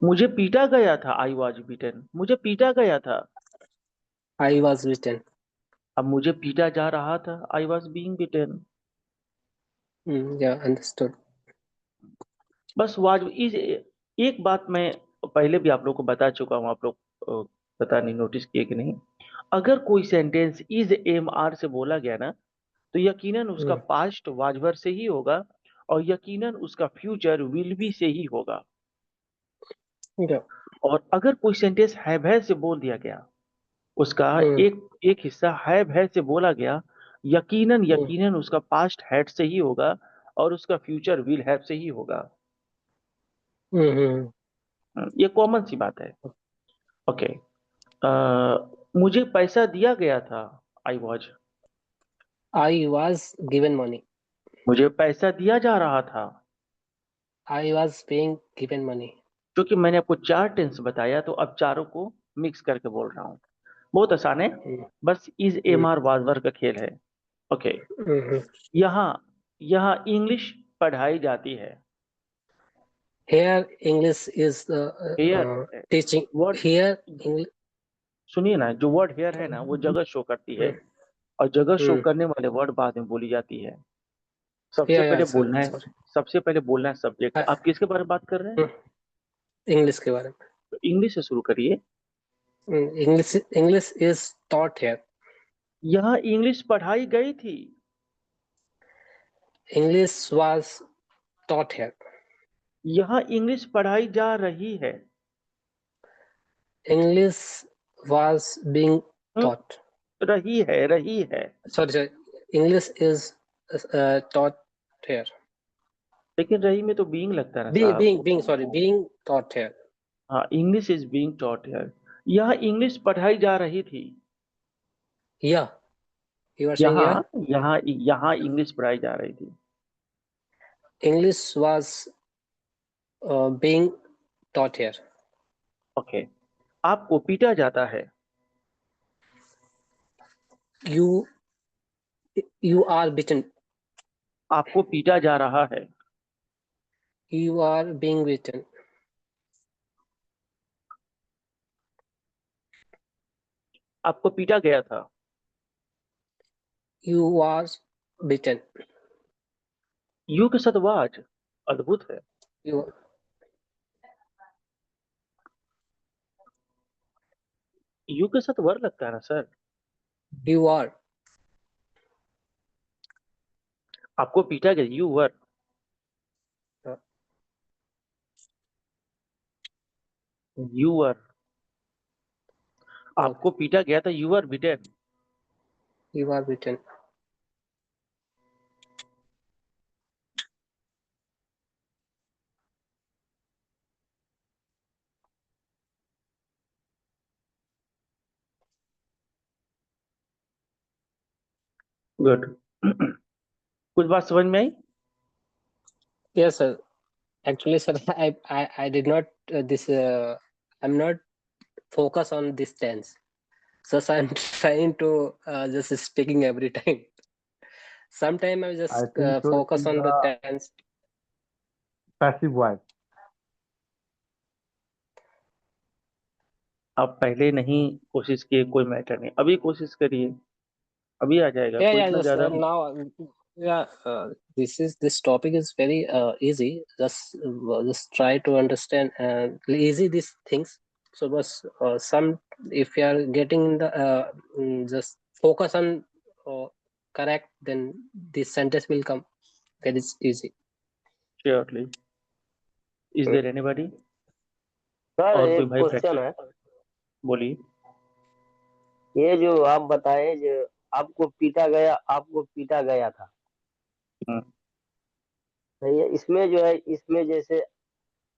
मुझे पीटा गया था, आई वॉज बीटन, मुझे पीटा गया था। I was beaten. अब मुझे पीटा जा रहा था, I was being beaten. Yeah, understood. बस वाज इज। एक बात मैं पहले भी आप लोग को बता चुका हूँ, आप लोग पता नहीं नोटिस किए कि नहीं, अगर कोई सेंटेंस इज एम आर से बोला गया ना, तो यकीनन उसका हम्म, पास्ट वाज वर से ही होगा और यकीनन उसका फ्यूचर विल बी से ही होगा। ठीक है। और अगर कोई सेंटेंस हैव है से बोल दिया गया, उसका हम्म, एक एक हिस्सा हैव है से बोला गया, यकीनन हम्म, यकीनन उसका पास्ट हैड से ही होगा और उसका फ्यूचर विल हैव से ही होगा। हम्म, ये कॉमन सी बात है। ओके। मुझे पैसा दिया गया था। I was. I was given money. मुझे पैसा दिया जा रहा था। I was being given money. क्योंकि मैंने आपको चार टेंस बताया तो अब चारों को मिक्स करके बोल रहा हूँ। बहुत आसान है, हम्म, बस is am hmm, are was were का खेल है। ओके। हम्म। यहाँ यहाँ इंग्लिश पढ़ाई जाती है। Here English is here teaching. Word, Here English. सुनिए ना, जो वर्ड हेयर है ना वो जगह शो करती है हम्म, और जगह शो हम्म। करने वाले वर्ड बाद में बोली जाती है। सबसे Yeah, पहले sorry, बोलना है, sorry. सबसे पहले बोलना है सब्जेक्ट। आप किसके बारे में बात कर रहे हैं? English के बारे में। तो इंग्लिश से शुरू करिए। English is taught here. यहाँ इंग्लिश पढ़ाई गई थी। English was taught here. यहाँ इंग्लिश पढ़ाई जा रही है। English was being hmm, taught. रही है। Sorry. English is taught here. लेकिन रही में तो बीइंग लगता है ना Being, साहब। being, being, sorry, being taught here. हाँ, English is being taught here. यहाँ इंग्लिश पढ़ाई जा रही थी। Yeah, you are saying yeah. यहाँ यहाँ इंग्लिश पढ़ाई जा रही थी। English was being taught here. Okay. आपको पीटा जाता है। You are beaten. आपको पीटा जा रहा है। You are being beaten. आपको पीटा गया था। You was beaten. यू के साथ वाज अद्भुत है। You यू के साथ वर लगता है ना सर। you are. आपको पीटा गया, यू वर। You were. आपको पीटा गया था, you are beaten. You are beaten. Good. कुछ बात समझ में आई? Yes, sir. Actually, sir, I did not I'm not focus on this tense. So I'm trying to just speaking every time. Sometimes I I just think so focus is on the the tense. passive voice. आप पहले नहीं कोशिश किए, कोई मैटर नहीं, अभी कोशिश करिए, अभी आ जाएगा। Yeah, कोई yeah. इतना Just ज्यादा now, yeah. This topic is very easy. Just try to understand easy these things. So, but some if you are getting in the just focus on correct, then this sentence will come very easy. Surely. Is there anybody? Sir और कोई एक भाई क्वेश्चन है, बोलिए। ये जो आप बताए जो आपको पीटा गया था, हम्म, सही है। इसमें जो है, इसमें जैसे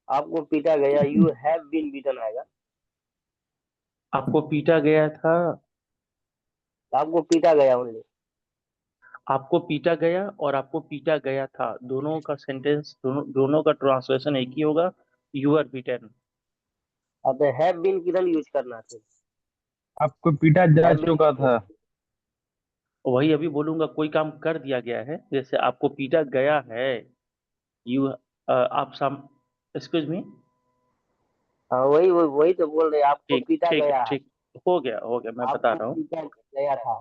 आपको पीटा गया, यू हैव बीन बीटन आएगा। आपको पीटा गया था। आपको पीटा गया ओनली। आपको पीटा गया और आपको पीटा गया था, दोनों का सेंटेंस, दोनों का ट्रांसलेशन एक ही होगा, यू आर बीटन। अब हैव बीन किधर यूज करना है? आपको पीटा जा हैव बीन चुका था। वही अभी बोलूंगा, कोई काम कर दिया गया है, जैसे आपको पीटा गया है। यू आप साम एक्सक्यूज मी। हाँ, वही वही वही तो बोल रहे हैं, आपको ठीक पीटा ठीक है, गया है। ठीक। हो गया, मैं बता आपको रहा हूँ। पीटा गया था।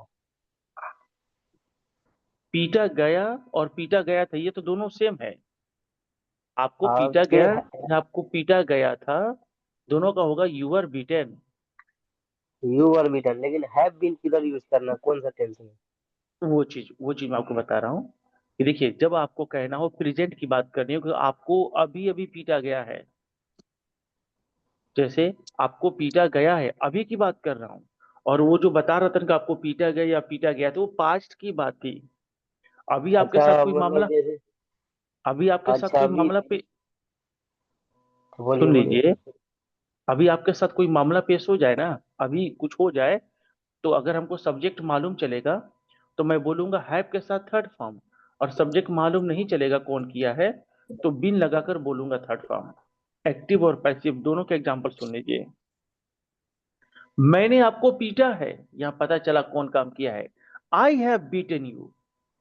पीटा गया और पीटा गया था, ये तो दोनों सेम है। आपको हाँ, पीटा फिर गया या आपको पीटा गया था, दोनों का होगा you are beaten. You were beaten, लेकिन हैव बीन किधर यूज करना, कौन सा टेंस में? वो चीज मैं आपको बता रहा हूँ कि देखिए, जब आपको कहना हो प्रेजेंट की बात करनी हो कि आपको अभी अभी पीटा गया है, जैसे आपको पीटा गया है, अभी की बात कर रहा हूँ, और वो जो बता रहा था कि आपको पीटा गया या पीटा गया, तो वो पास्ट की बात थी। अभी आपके साथ अच्छा कोई मामला मतलब जैसे, अभी आपके साथ अच्छा कोई अभी, मामला पे बोलिए सुन बोलिए। लीजिए, अभी आपके साथ कोई मामला पेश हो जाए ना, अभी कुछ हो जाए, तो अगर हमको सब्जेक्ट मालूम चलेगा तो मैं बोलूंगा हैव के साथ थर्ड फॉर्म, और सब्जेक्ट मालूम नहीं चलेगा कौन किया है तो बिन लगाकर बोलूंगा थर्ड फॉर्म। एक्टिव और पैसिव दोनों के एग्जांपल सुन लीजिए। मैंने आपको पीटा है, यहां पता चला कौन काम किया है। I have beaten you,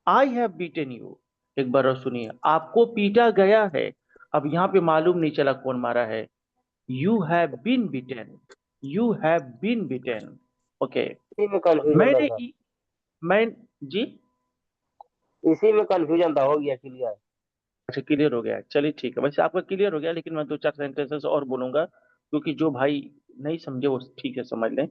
I have beaten you. एक बार और सुनिए, आपको पीटा गया है, अब यहां पे मालूम नहीं चला कौन मारा है। You have been beaten, you have been beaten. Okay. इसी में कंफ्यूजन था मैंने सर, मैं जी, इसी में कंफ्यूजन था, हो गया क्लियर। अच्छा क्लियर हो गया, चलिए ठीक है। वैसे आपका क्लियर हो गया, लेकिन मैं दो चार सेंटेंसेस और बोलूंगा, क्योंकि जो भाई नहीं समझे वो ठीक है समझ लें।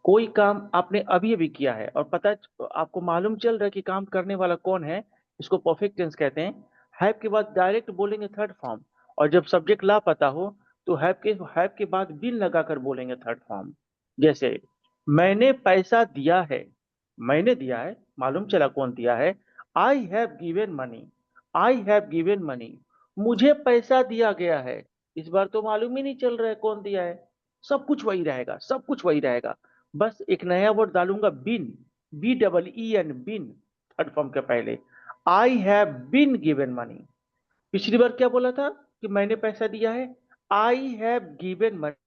कोई काम आपने अभी अभी किया है और पता आपको मालूम चल रहा है कि काम करने वाला कौन है, इसको परफेक्ट टेंस कहते हैं। हैव के बाद डायरेक्ट बोलेंगे थर्ड फॉर्म, और जब सब्जेक्ट ला पता हो तो हैव के बाद बिन लगाकर बोलेंगे थर्ड फॉर्म। जैसे मैंने पैसा दिया है, मैंने दिया है, मालूम चला कौन दिया है। I have given money, I have given money. मुझे पैसा दिया गया है, इस बार तो मालूम ही नहीं चल रहा है कौन दिया है। सब कुछ वही रहेगा, सब कुछ वही रहेगा, बस एक नया वर्ड डालूंगा बिन, बी डबल ई एन, बिन, थर्ड फॉर्म के पहले। I have been given money. पिछली बार क्या बोला था कि मैंने पैसा दिया है, आई हैव गिवन मनी,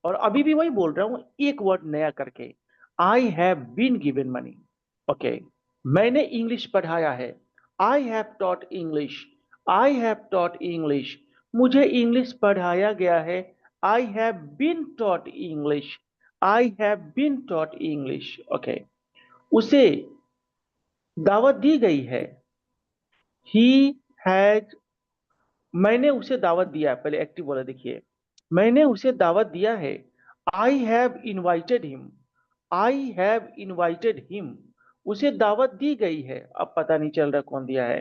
और अभी भी वही बोल रहा हूं एक वर्ड नया करके, I have been given money. Okay. मैंने इंग्लिश पढ़ाया है, I have taught English, I have taught English. मुझे इंग्लिश पढ़ाया गया है, I have been taught English, I have been taught English. Okay. उसे दावत दी गई है, ही हैज, मैंने उसे दावत दिया है, पहले एक्टिव बोला देखिए, मैंने उसे दावत दिया है। I have invited him, I have invited him. उसे दावत दी गई है, अब पता नहीं चल रहा कौन दिया है।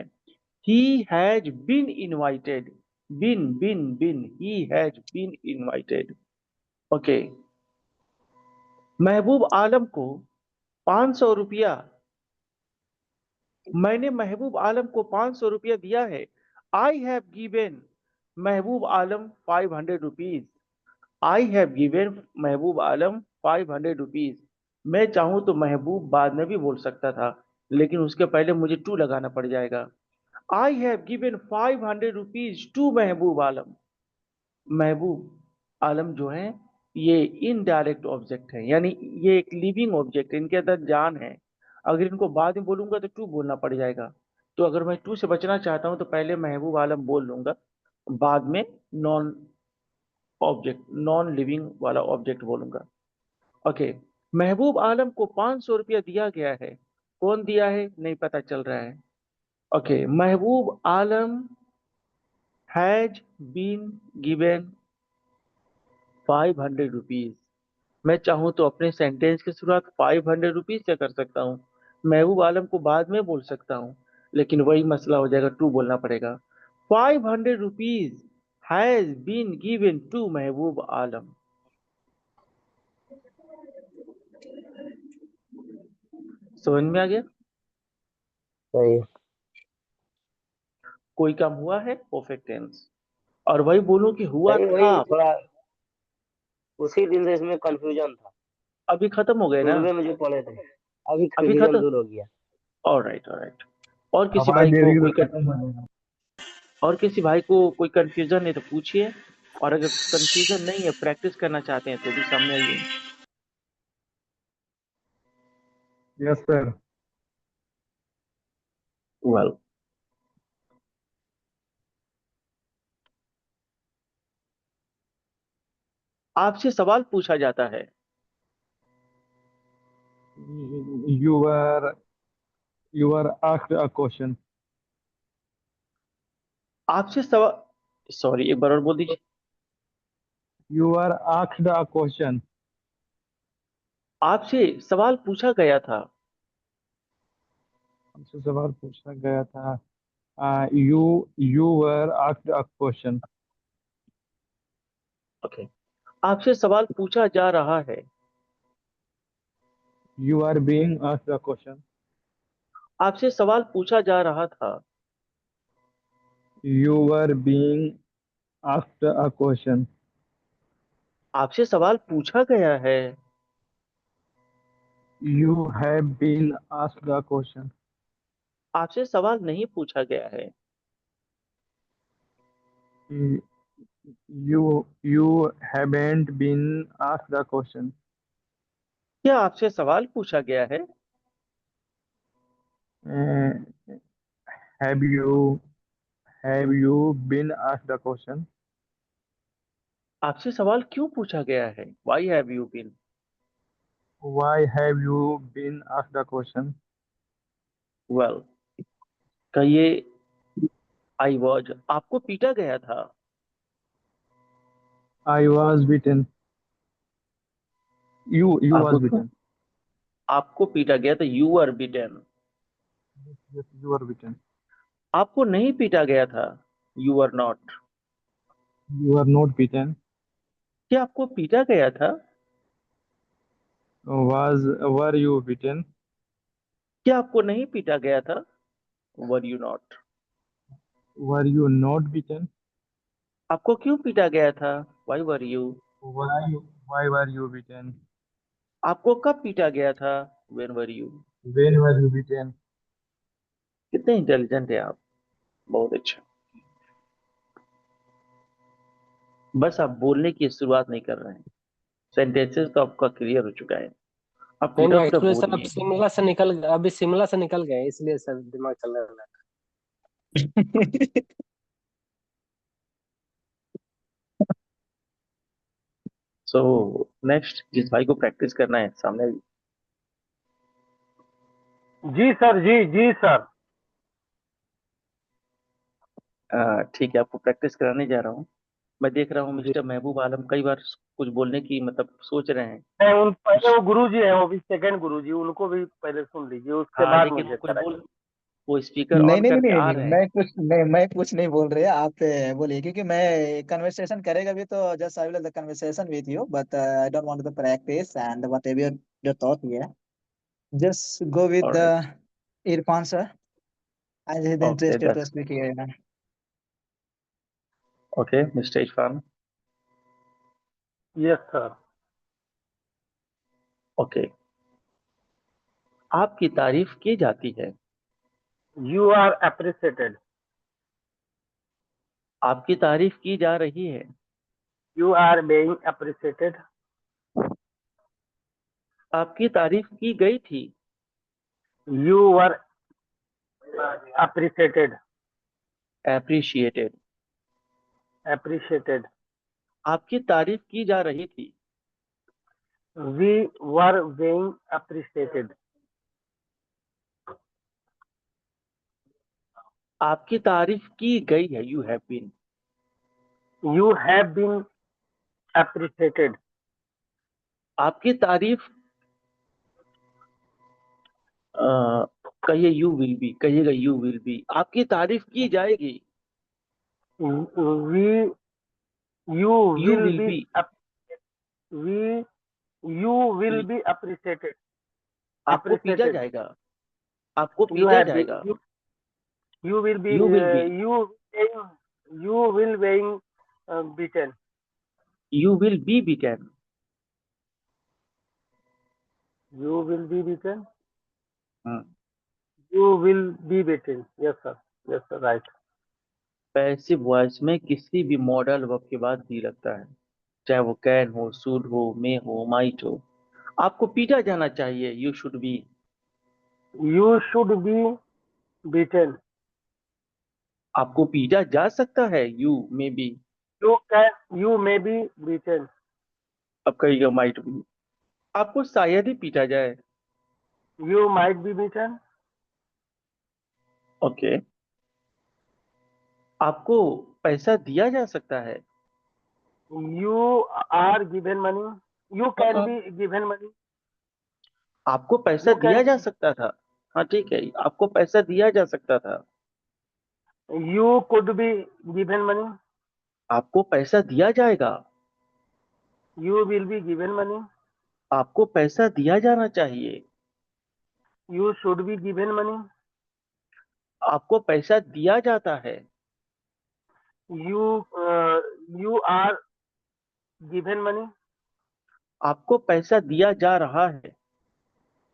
He has been invited, been been been, he has been invited. Okay. Mehboob Alam को 500 रुपया, मैंने महबूब आलम को 500 रुपया दिया है। I have given Mehboob Alam 500 rupees, I have given Mehboob Alam 500 rupees. मैं चाहूं तो महबूब बाद में भी बोल सकता था, लेकिन उसके पहले मुझे टू लगाना पड़ जाएगा। I have given 500 rupees to Mehboob Alam. महबूब आलम जो है ये इनडायरेक्ट ऑब्जेक्ट है, यानी ये एक लिविंग ऑब्जेक्ट है, इनके अंदर जान है। अगर इनको बाद में बोलूंगा तो टू बोलना पड़ जाएगा, तो अगर मैं टू से बचना चाहता हूं तो पहले महबूब आलम बोल लूंगा, बाद में नॉन ऑब्जेक्ट, नॉन लिविंग वाला ऑब्जेक्ट बोलूंगा। ओके। महबूब आलम को 500 रुपया दिया गया है, कौन दिया है नहीं पता चल रहा है। Okay. Mehboob Alam has been given 500 rupees. मैं चाहूं तो अपने सेंटेंस की शुरुआत 500 रुपीज से कर सकता हूँ, महबूब आलम को बाद में बोल सकता हूँ, लेकिन वही मसला हो जाएगा, टू बोलना पड़ेगा। 500 rupees has been given to Mehboob Alam. समझ में आ गया? सही है। कोई काम हुआ है परफेक्ट टेंस, और वही बोलूं कि हुआ नहीं था, वही थोड़ा, उसी दिन से इसमें कंफ्यूजन था, अभी खत्म हो गए ना, शुरू में मुझे पढ़े थे, अभी अभी कंफ्यूजन खत्म। दूर हो गया। Alright alright. और किसी हमारा भाई को देरी कोई तो खत्म हो गया। और किसी भाई को कोई कंफ्यूजन है तो पूछिए, और अगर कंफ्यूजन नहीं है, प्रैक्टिस करना चाहते हैं तो भी सामने आइए। Yes sir. वेल, आपसे सवाल पूछा जाता है, you are you are asked a question. आपसे सवाल, सॉरी एक बार और बोल दीजिए। You are asked a question. आपसे सवाल पूछा गया था। हमसे सवाल पूछा गया था। You were asked a question. Okay. आपसे सवाल पूछा जा रहा है। You are being asked a question. आपसे सवाल पूछा जा रहा था। You were being asked a question. आपसे सवाल पूछा गया है। You have been asked a question. आपसे सवाल नहीं पूछा गया है। You haven't been asked a question. क्या आपसे सवाल पूछा गया है? Have you been asked a question. आपसे सवाल क्यों पूछा गया है? Why have you been? Why have you been asked a question. Well, कहिए I was। आपको पीटा गया था। I was beaten. You was आपको बीटन। आपको पीटा गया था। You were beaten। Yes you are beaten. आपको नहीं पीटा गया था। You were not। You are not beaten. क्या आपको पीटा गया था? Was were you beaten. क्या आपको नहीं पीटा गया था? Were you not। Were you not beaten. आपको क्यों पीटा गया था? Why were you। Why were you beaten. आपको कब पीटा गया था? When were you। When were you beaten. कितने इंटेलिजेंट है आप। बहुत अच्छा। बस आप बोलने की शुरुआत नहीं कर रहे हैं। सेंटेंसेस तो आपका क्लियर हो चुका है। आप नहीं पूरा नहीं, पूरा एक्चुअली सर अब बोलिए। शिमला से निकल गए, इसलिए सर दिमाग चल रहा है। सो नेक्स्ट जिस भाई को प्रैक्टिस करना है सामने। जी सर, जी जी सर। ठीक है, आपको प्रैक्टिस कराने जा रहा हूँ। मैं देख रहा हूँ जी मिस्टर महबूब आलम कई बार कुछ बोलने की मतलब सोच रहे हैं। नहीं, उन पहले वो गुरु जी हैं, वो भी सेकंड गुरु जी, उनको भी पहले सुन लीजिए, उसके हाँ, बाद लेकिन मुझे वो कुछ कराइए। बोल, वो स्पीकर नहीं ऑन नहीं नहीं करके नहीं आ नहीं, रहे हैं। मैं कुछ नहीं बोल रहे, आप बोलिए, क्योंकि मैं कन्वर्सेशन करेगा भी तो just I will the conversation with you, but I don't want the practice and whatever your thought here, just go with the alright. Irfan sir, I am okay, interested to that's speak here. Okay mister Irfan. Yes sir. Okay. आपकी तारीफ की जाती है। You are appreciated. आपकी तारीफ की जा रही है। You are being appreciated. आपकी तारीफ की गई थी। You were appreciated. Appreciated. Appreciated. आपकी तारीफ की जा रही थी। We were being appreciated. आपकी तारीफ की गई है। You have been. You have been appreciated. आपकी तारीफ कहिए यू विल बी। कहिएगा यू विल बी। आपकी तारीफ की जाएगी। We you you will will be be. We you will be appreciated. आपको पीटा अप्रिशिएटेड। जाएगा। आपको यू पीटा हैव बी जाएगा। you will be you will be. you will being beaten. You will B beaten. You will be beaten. You will be beaten. Yes sir. Yes sir. Right. Passive voice में किसी भी मॉडल वर्ब के बाद भी लगता है, चाहे वो कैन हो, शुड हो, मे हो, माइट हो। आपको पीटा जाना चाहिए। You should be. You should be beaten. आपको पीटा जा सकता है। You may be. You may be beaten. अब कहिएगा माइट बी। आपको शायद ही पीटा जाए। You might be beaten. Okay. आपको पैसा दिया जा सकता है। You are given money. You can be given money. आपको पैसा You दिया can जा सकता था। हाँ ठीक है, आपको पैसा दिया जा सकता था। you could be given money. आपको पैसा दिया जाएगा। You will be given money. आपको पैसा दिया जाना चाहिए। You should be given money. आपको पैसा दिया जाता है। You are given money. आपको पैसा दिया जा रहा है।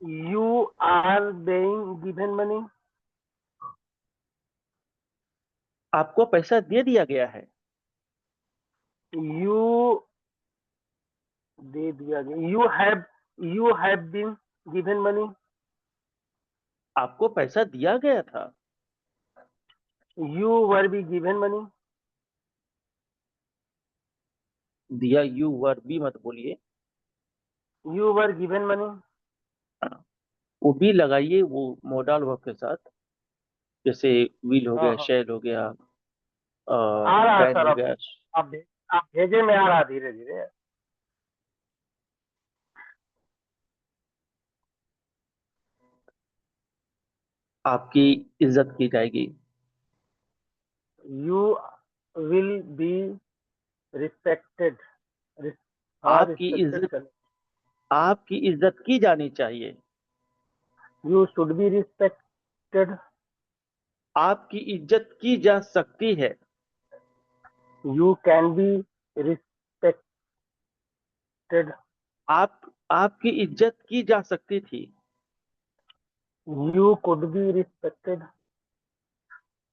You are being given money. आपको पैसा दे दिया गया है। You दे दिया गया। You have been given money. आपको पैसा दिया गया था। You were be given money. दिया यू वर भी मत बोलिए। You were given money. वो भी लगाइए वो मोडल वर्ब के साथ, जैसे विल हो गया, हाँ। शैल हो गया, आ रहा है कैन सर हो अब। गया। आप भेजे में आ रहा धीरे धीरे। आपकी इज्जत की जाएगी। You will be respected. आपकी इज्जत की जानी चाहिए। You should be respected. आपकी इज्जत की जा सकती है। You can be respected. आपकी इज्जत की जा सकती थी। You could be respected.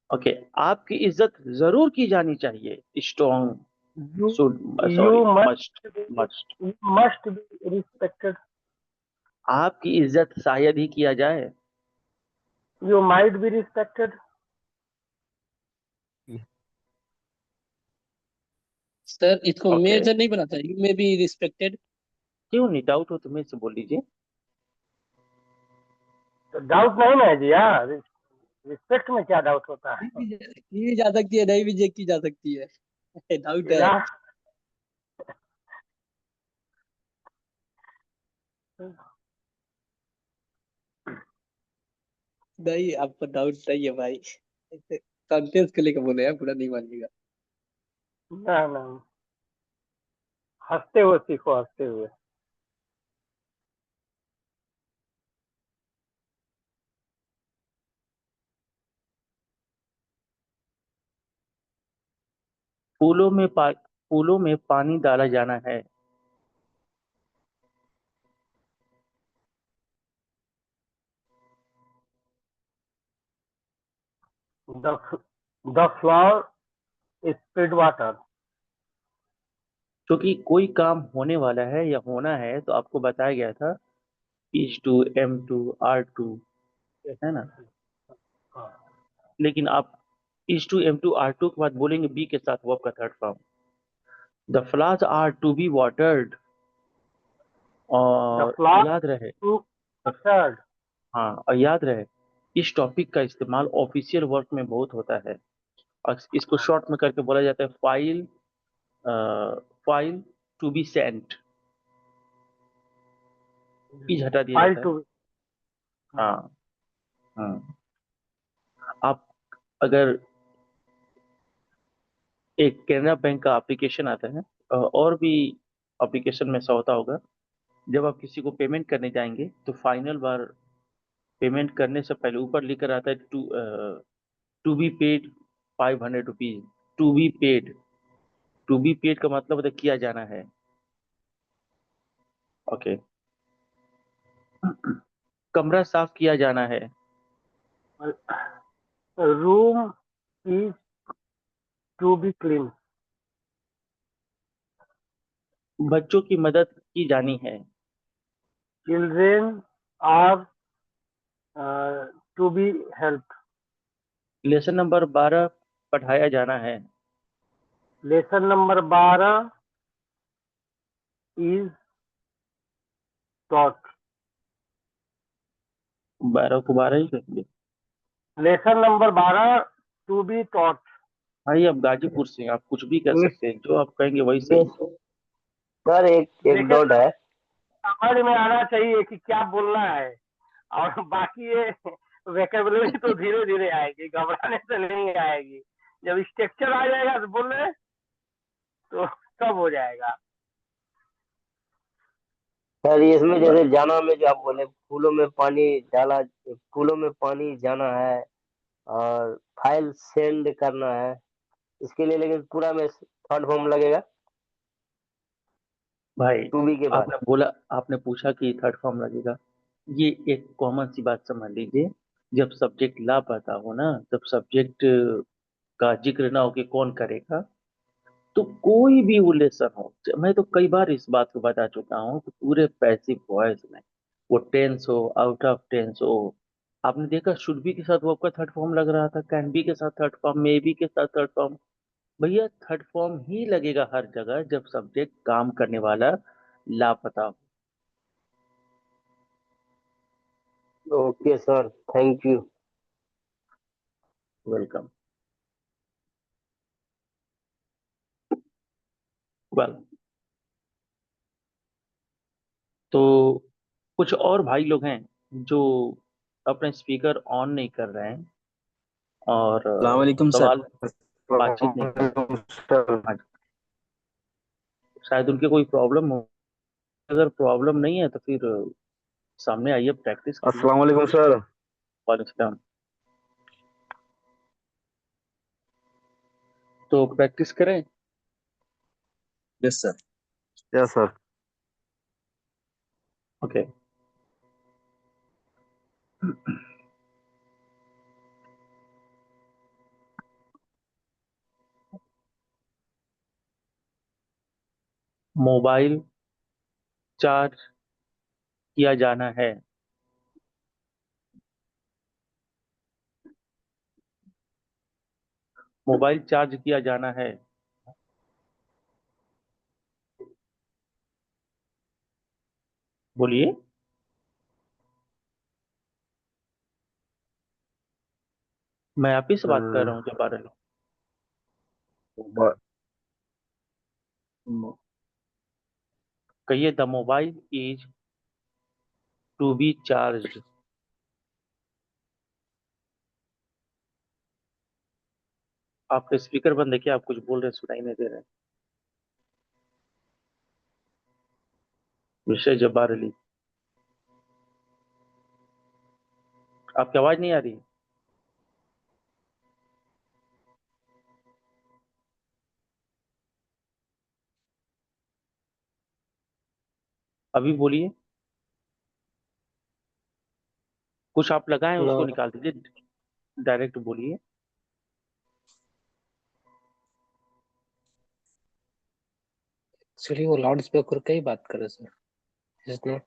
Okay, आपकी इज्जत जरूर की जानी चाहिए। Strong should, You sorry, must. must be respected. आपकी इज्जत शायद ही किया जाए। You might be respected. Sir इसको Okay. मेजर नहीं बनाता, यू मे बी रिस्पेक्टेड। क्यों नहीं, डाउट हो तो मेरे से बोल लीजिए। डाउट नहीं ना है जी यार, रिस्पेक्ट में क्या डाउट होता है की जा सकती है, नहीं भी की जा सकती है। डाउट है यार। नहीं, आपको डाउट नहीं है भाई। कॉन्टेंस को लेकर बोले हैं, पूरा नहीं मानिएगा। ना ना, हंसते हुए सीखो, हंसते हुए। फूलों में पानी डाला जाना है। The flower spread water. क्योंकि कोई काम होने वाला है या होना है तो आपको बताया गया था is to, am to, are to, है ना। लेकिन आप is to, am to, are to के बाद बोलेंगे बी के साथ वर्ब का third form. The flowers are to be watered. और याद रहे, हाँ, और याद रहे इस टॉपिक का इस्तेमाल ऑफिशियल वर्क में बहुत होता है और इसको शॉर्ट में करके बोला जाता है file to be sent. Is हटा दिया जाता है। हाँ हाँ। आप अगर एक कैनरा बैंक का एप्लीकेशन आता है, और भी एप्लीकेशन में ऐसा होता होगा, जब आप किसी को पेमेंट करने जाएंगे तो फाइनल बार पेमेंट करने से पहले ऊपर लिखकर आता है to be paid 500 rupees. To be paid का मतलब होता है किया जाना है। ओके, कमरा साफ किया जाना है। Room is to be clean. बच्चों की मदद की जानी है। Children are to be help. Lesson number 12 पढ़ाया जाना है। Lesson number 12 is taught. 12 को 12 ही कहेंगे। Lesson number 12 to be taught. भाई आप गाजीपुर से, आप कुछ भी कर सकते हैं, जो आप कहेंगे वही सही। सर एक डॉट है। समझ में आना चाहिए कि क्या बोलना है, और बाकी ये वोकैबुलरी तो धीरे धीरे आएगी, घबराने से नहीं आएगी। जब स्ट्रक्चर आ जाएगा तो बोलने तो सब हो जाएगा। सर इसमें जैसे जाना में जो आप बोले, फूलों में पानी डाला, फूलों में पानी जाना है, और फाइल सेंड करना है, इसके लिए लेकिन पूरा में थर्ड फॉर्म लगेगा भाई टू बी के बाद। आपने बोला, आपने पूछा कि थर्ड फॉर्म लगेगा, ये एक कॉमन सी बात समझ लीजिए। जब सब्जेक्ट लापता हो ना, जब सब्जेक्ट का जिक्र ना हो कि कौन करेगा, तो कोई भी उल्लेसन हो, मैं तो कई बार इस बात को बता चुका हूँ कि पूरे पैसिव वॉइस में, वो टेंस हो, आउट ऑफ टेंस हो, आपने देखा शुड बी के साथ वो आपका थर्ड फॉर्म लग रहा था, कैन बी के साथ थर्ड फॉर्म, मे बी के साथ थर्ड फॉर्म। भैया थर्ड फॉर्म ही लगेगा हर जगह जब सब्जेक्ट काम करने वाला लापता हो। Okay sir, thank you. Welcome. Well, तो कुछ और भाई लोग हैं जो अपने स्पीकर ऑन नहीं कर रहे हैं और अस्सलामुअलैकुम सर। सवाल बातचीत नहीं कर रहे। हाँ, शायद उनके कोई प्रॉब्लम हो। अगर प्रॉब्लम नहीं है तो फिर सामने आइए, प्रैक्टिस करिए। अस्सलाम वालेकुम सर। वालेकुम। तो प्रैक्टिस करें। Yes sir. Yes sir. Okay. Mobile charge किया जाना है। मोबाइल चार्ज किया जाना है। बोलिए। मैं आप ही से बात कर रहा हूँ जब्बार अली। कहिए, the mobile is to be charge. आपके स्पीकर बंद है क्या? आप कुछ बोल रहे हैं, सुनाई नहीं दे रहे हैं। मिस्टर जब्बार अली, आपकी आवाज नहीं आ रही। अभी बोलिए। कुछ आप लगाए हैं नो, उसको निकाल दीजिए, डायरेक्ट बोलिए। एक्चुअली वो लाउड स्पीकर का ही बात कर रहे sir, is not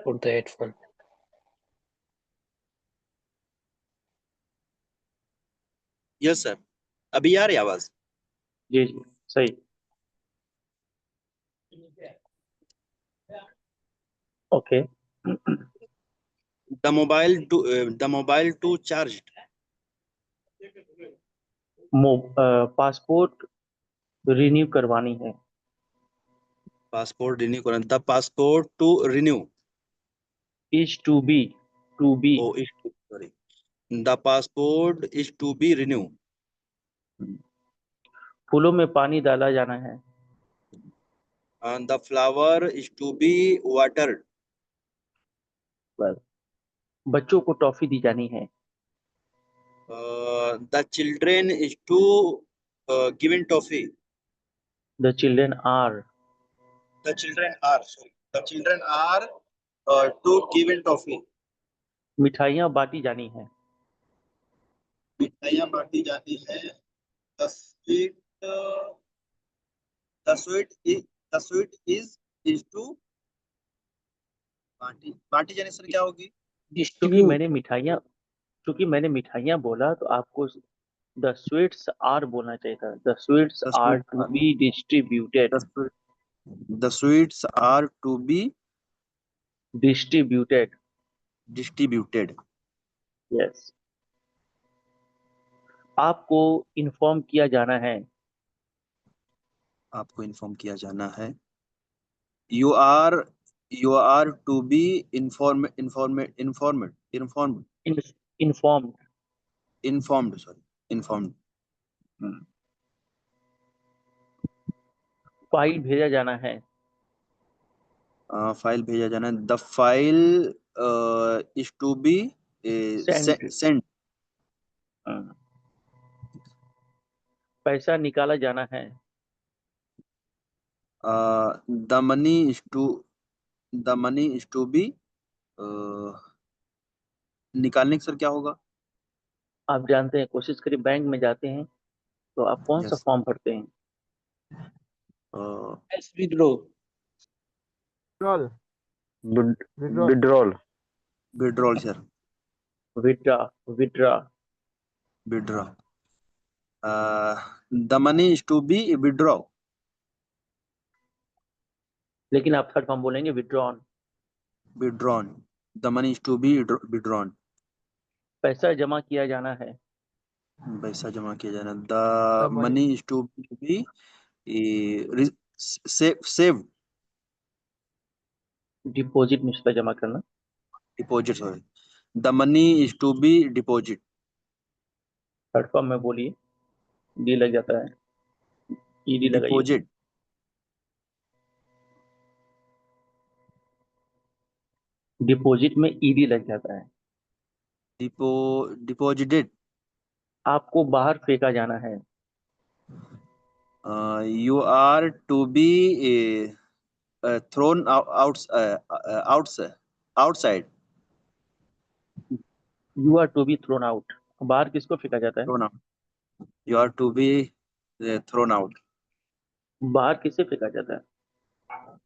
put the headphone. Yes sir. अभी आ रही आवाज? जी जी, सही। Okay. The mobile to charge. Passport renew करवानी है। पासपोर्ट रिन्यू करना। The passport to renew. Is to be, to be. O is to, sorry. The passport is to be renew. फूलों में पानी डाला जाना है। The flower is to be watered. बस। बच्चों को टॉफी दी जानी है। The children is to given toffee. The children are. The children are, sorry, the children are to given toffee. मिठाइयाँ बांटी जानी है। मिठाइयाँ बांटी जाती है। The sweet, the sweet is, the sweet is to बांटी, बांटी जाने से क्या होगी? क्योंकि डिस्ट्रीब्यूट। मैंने मिठाइयाँ बोला तो आपको द स्वीट्स आर बोलना चाहिए था। The sweets the are sweet, to be distributed. The sweets are to be distributed. Distributed. Yes. आपको इन्फॉर्म किया जाना है। आपको इन्फॉर्म किया जाना है। You are You are to be informed. Informed. Informed. Informed. Sorry. Informed. File भेजा जाना है। फाइल भेजा जाना है। The file is to be send. sent. पैसा निकाला जाना है। The money is to be निकालने का सर क्या होगा? आप जानते हैं, कोशिश करिए, बैंक में जाते हैं तो आप कौन सा Yes. फॉर्म भरते हैं? Yes, withdraw. Withdrawal Withdrawal sir. Withdraw. Withdraw. Withdraw. The money is to be withdraw. लेकिन आप थर्ड फॉर्म बोलेंगे withdrawn. Withdrawn. The money is to be withdrawn. पैसा जमा किया जाना है। पैसा जमा किया जाना। The money is to be saved. Deposit में पैसा जमा करना। Deposit. Sorry. The money is to be deposit. Third form में बोलिए, डी लग जाता है, ईडी लगाइए। Deposit. डिपॉजिट में ईडी लग जाता है। Deposited. आपको बाहर फेंका जाना है। You are to be thrown outside. You are to be thrown out. बाहर किसको फेंका जाता है? Thrown out. You are to be thrown out. बाहर किसे फेंका जाता है?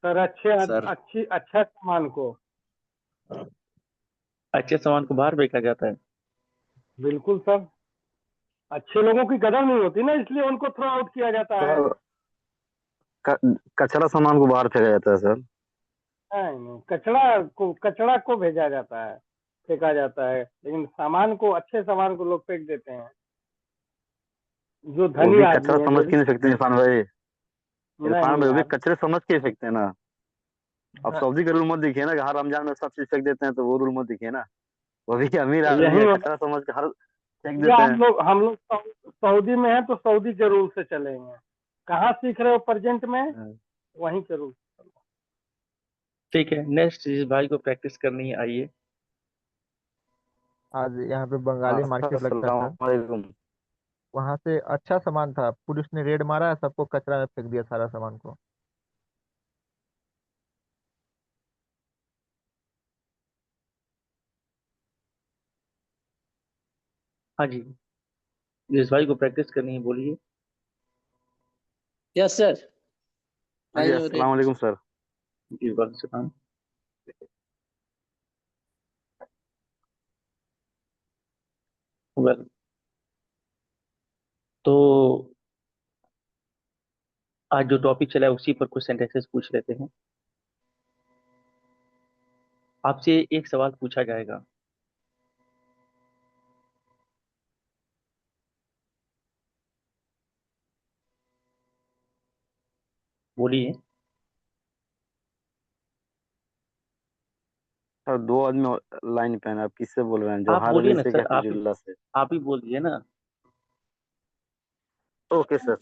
सर अच्छा सामान को। अच्छे सामान को बाहर फेंका जाता है। बिल्कुल सर, अच्छे लोगों की कदर नहीं होती ना, इसलिए उनको थ्रो आउट किया जाता है। कचरा सामान को बाहर फेंका जाता है सर। नहीं, कचड़ा को भेजा जाता है, फेंका जाता है, लेकिन सामान को, अच्छे सामान को लोग फेंक देते हैं। जो वो धनी भी आदमी कचरा है, समझ जो के नहीं फेंकते इरफान भाई। इरफान भाई वो भी नहीं कचरे समझ के फेंकते हैं ना। अब सऊदी का रूल मत दिखिए ना कि हर रमजान में सब चीज फेंक देते हैं, तो वो रूल मत दिखिए ना। वो भी अमीर आदमी यही है, होता कचरा समझ के हर फेंक या देते हैं। हम लोग सऊदी में हैं तो सऊदी के रूल से चलेंगे। कहाँ सीख रहे हो प्रेजेंट में, वहीं के रूल। ठीक है, नेक्स्ट इस भाई को प्रैक्टिस करनी है, आइए। आज यहाँ पे बंगाली मार्केट लगता था, अस्सलामुअलैकुम। वहां से अच्छा सामान था, पुलिस ने रेड मारा, सबको कचरा में फेंक दिया सारा सामान को। हाँ जी, इस भाई को प्रैक्टिस करनी है, बोलिए। Yes, sir. हाँ जी, अस्सलामुअलैकुम सर। जी वालेकुम सलाम। वेल, तो आज जो टॉपिक चला है उसी पर कुछ सेंटेंसेस पूछ लेते हैं। आपसे एक सवाल पूछा जाएगा, बोलिए। सर दो आदमी लाइन पे हैं, आप किससे बोल रहे हैं? आप जवाहर बोलिए अली ना से सर, या फिजुल्ला से? आप ही बोल दिए ना। Okay sir.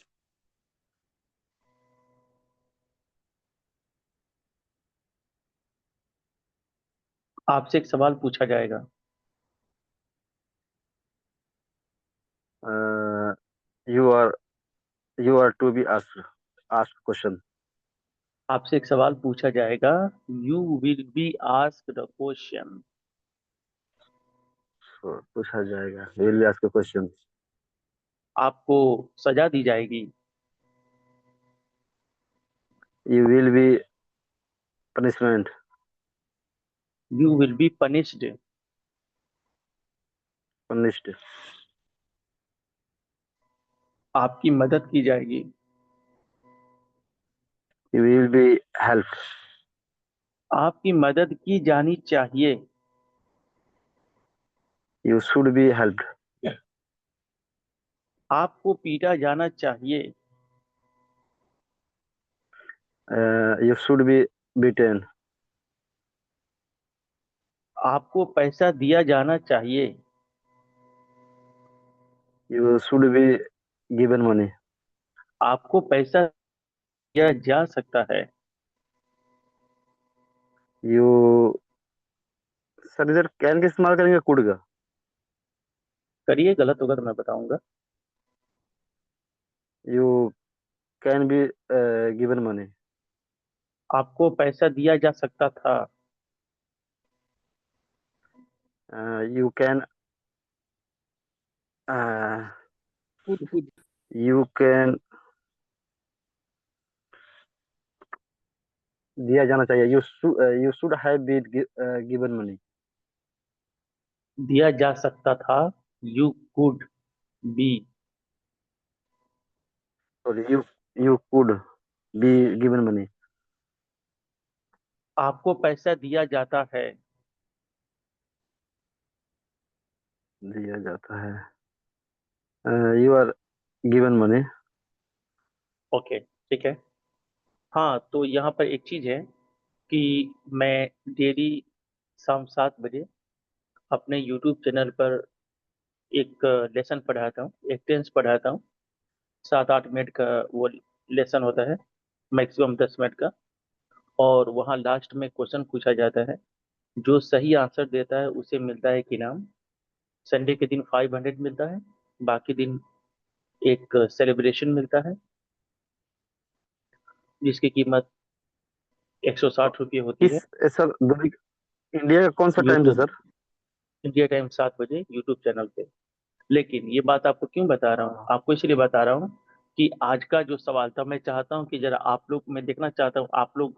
आपसे एक सवाल पूछा जाएगा, you are to be asked question. आपसे एक सवाल पूछा जाएगा, you will be asked a question. पूछा जाएगा, विल बी आस्क्ड क्वेश्चन। आपको सजा दी जाएगी, you will B punishment. You will be punished. Punished. आपकी मदद की जाएगी, यू विल बी हेल्प। आपकी मदद की जानी चाहिए, यू शुड बी हेल्प्ड। आपको पीटा जाना चाहिए, यू शुड बी बीटेन। आपको पैसा दिया जाना चाहिए। You should be given money. आपको पैसा दिया जा सकता है। You सर इधर कैन का इस्तेमाल करेंगे कुड का? करिए, गलत होगा तो मैं बताऊंगा। You can be given money. आपको पैसा दिया जा सकता था। You can you can दिया जाना चाहिए। You should have been given money. दिया जा सकता था। You could be. Sorry, you could be given money. आपको पैसा दिया जाता है। दिया जाता है। You are given money. Okay, ठीक है। हाँ, तो यहाँ पर एक चीज है कि मैं डेली शाम 7 बजे अपने यूट्यूब चैनल पर एक लेसन पढ़ाता हूँ, एक टेंस पढ़ाता हूँ। 7-8 मिनट का वो लेसन होता है, मैक्सिमम 10 मिनट का। और वहाँ लास्ट में क्वेश्चन पूछा जाता है। जो सही आंसर देता है उसे मिलता है एक इनाम। संडे के दिन 500 मिलता है, बाकी दिन एक सेलिब्रेशन मिलता है जिसकी कीमत 160 रुपये होती है। किस सर इंडिया का कौन सा टाइम था यूट्यूब सर? इंडिया टाइम 7 बजे यूट्यूब चैनल पे। लेकिन ये बात आपको क्यों बता रहा हूँ? आपको इसलिए बता रहा हूँ कि आज का जो सवाल था, मैं चाहता हूँ कि जरा आप लोग, मैं देखना चाहता हूँ आप लोग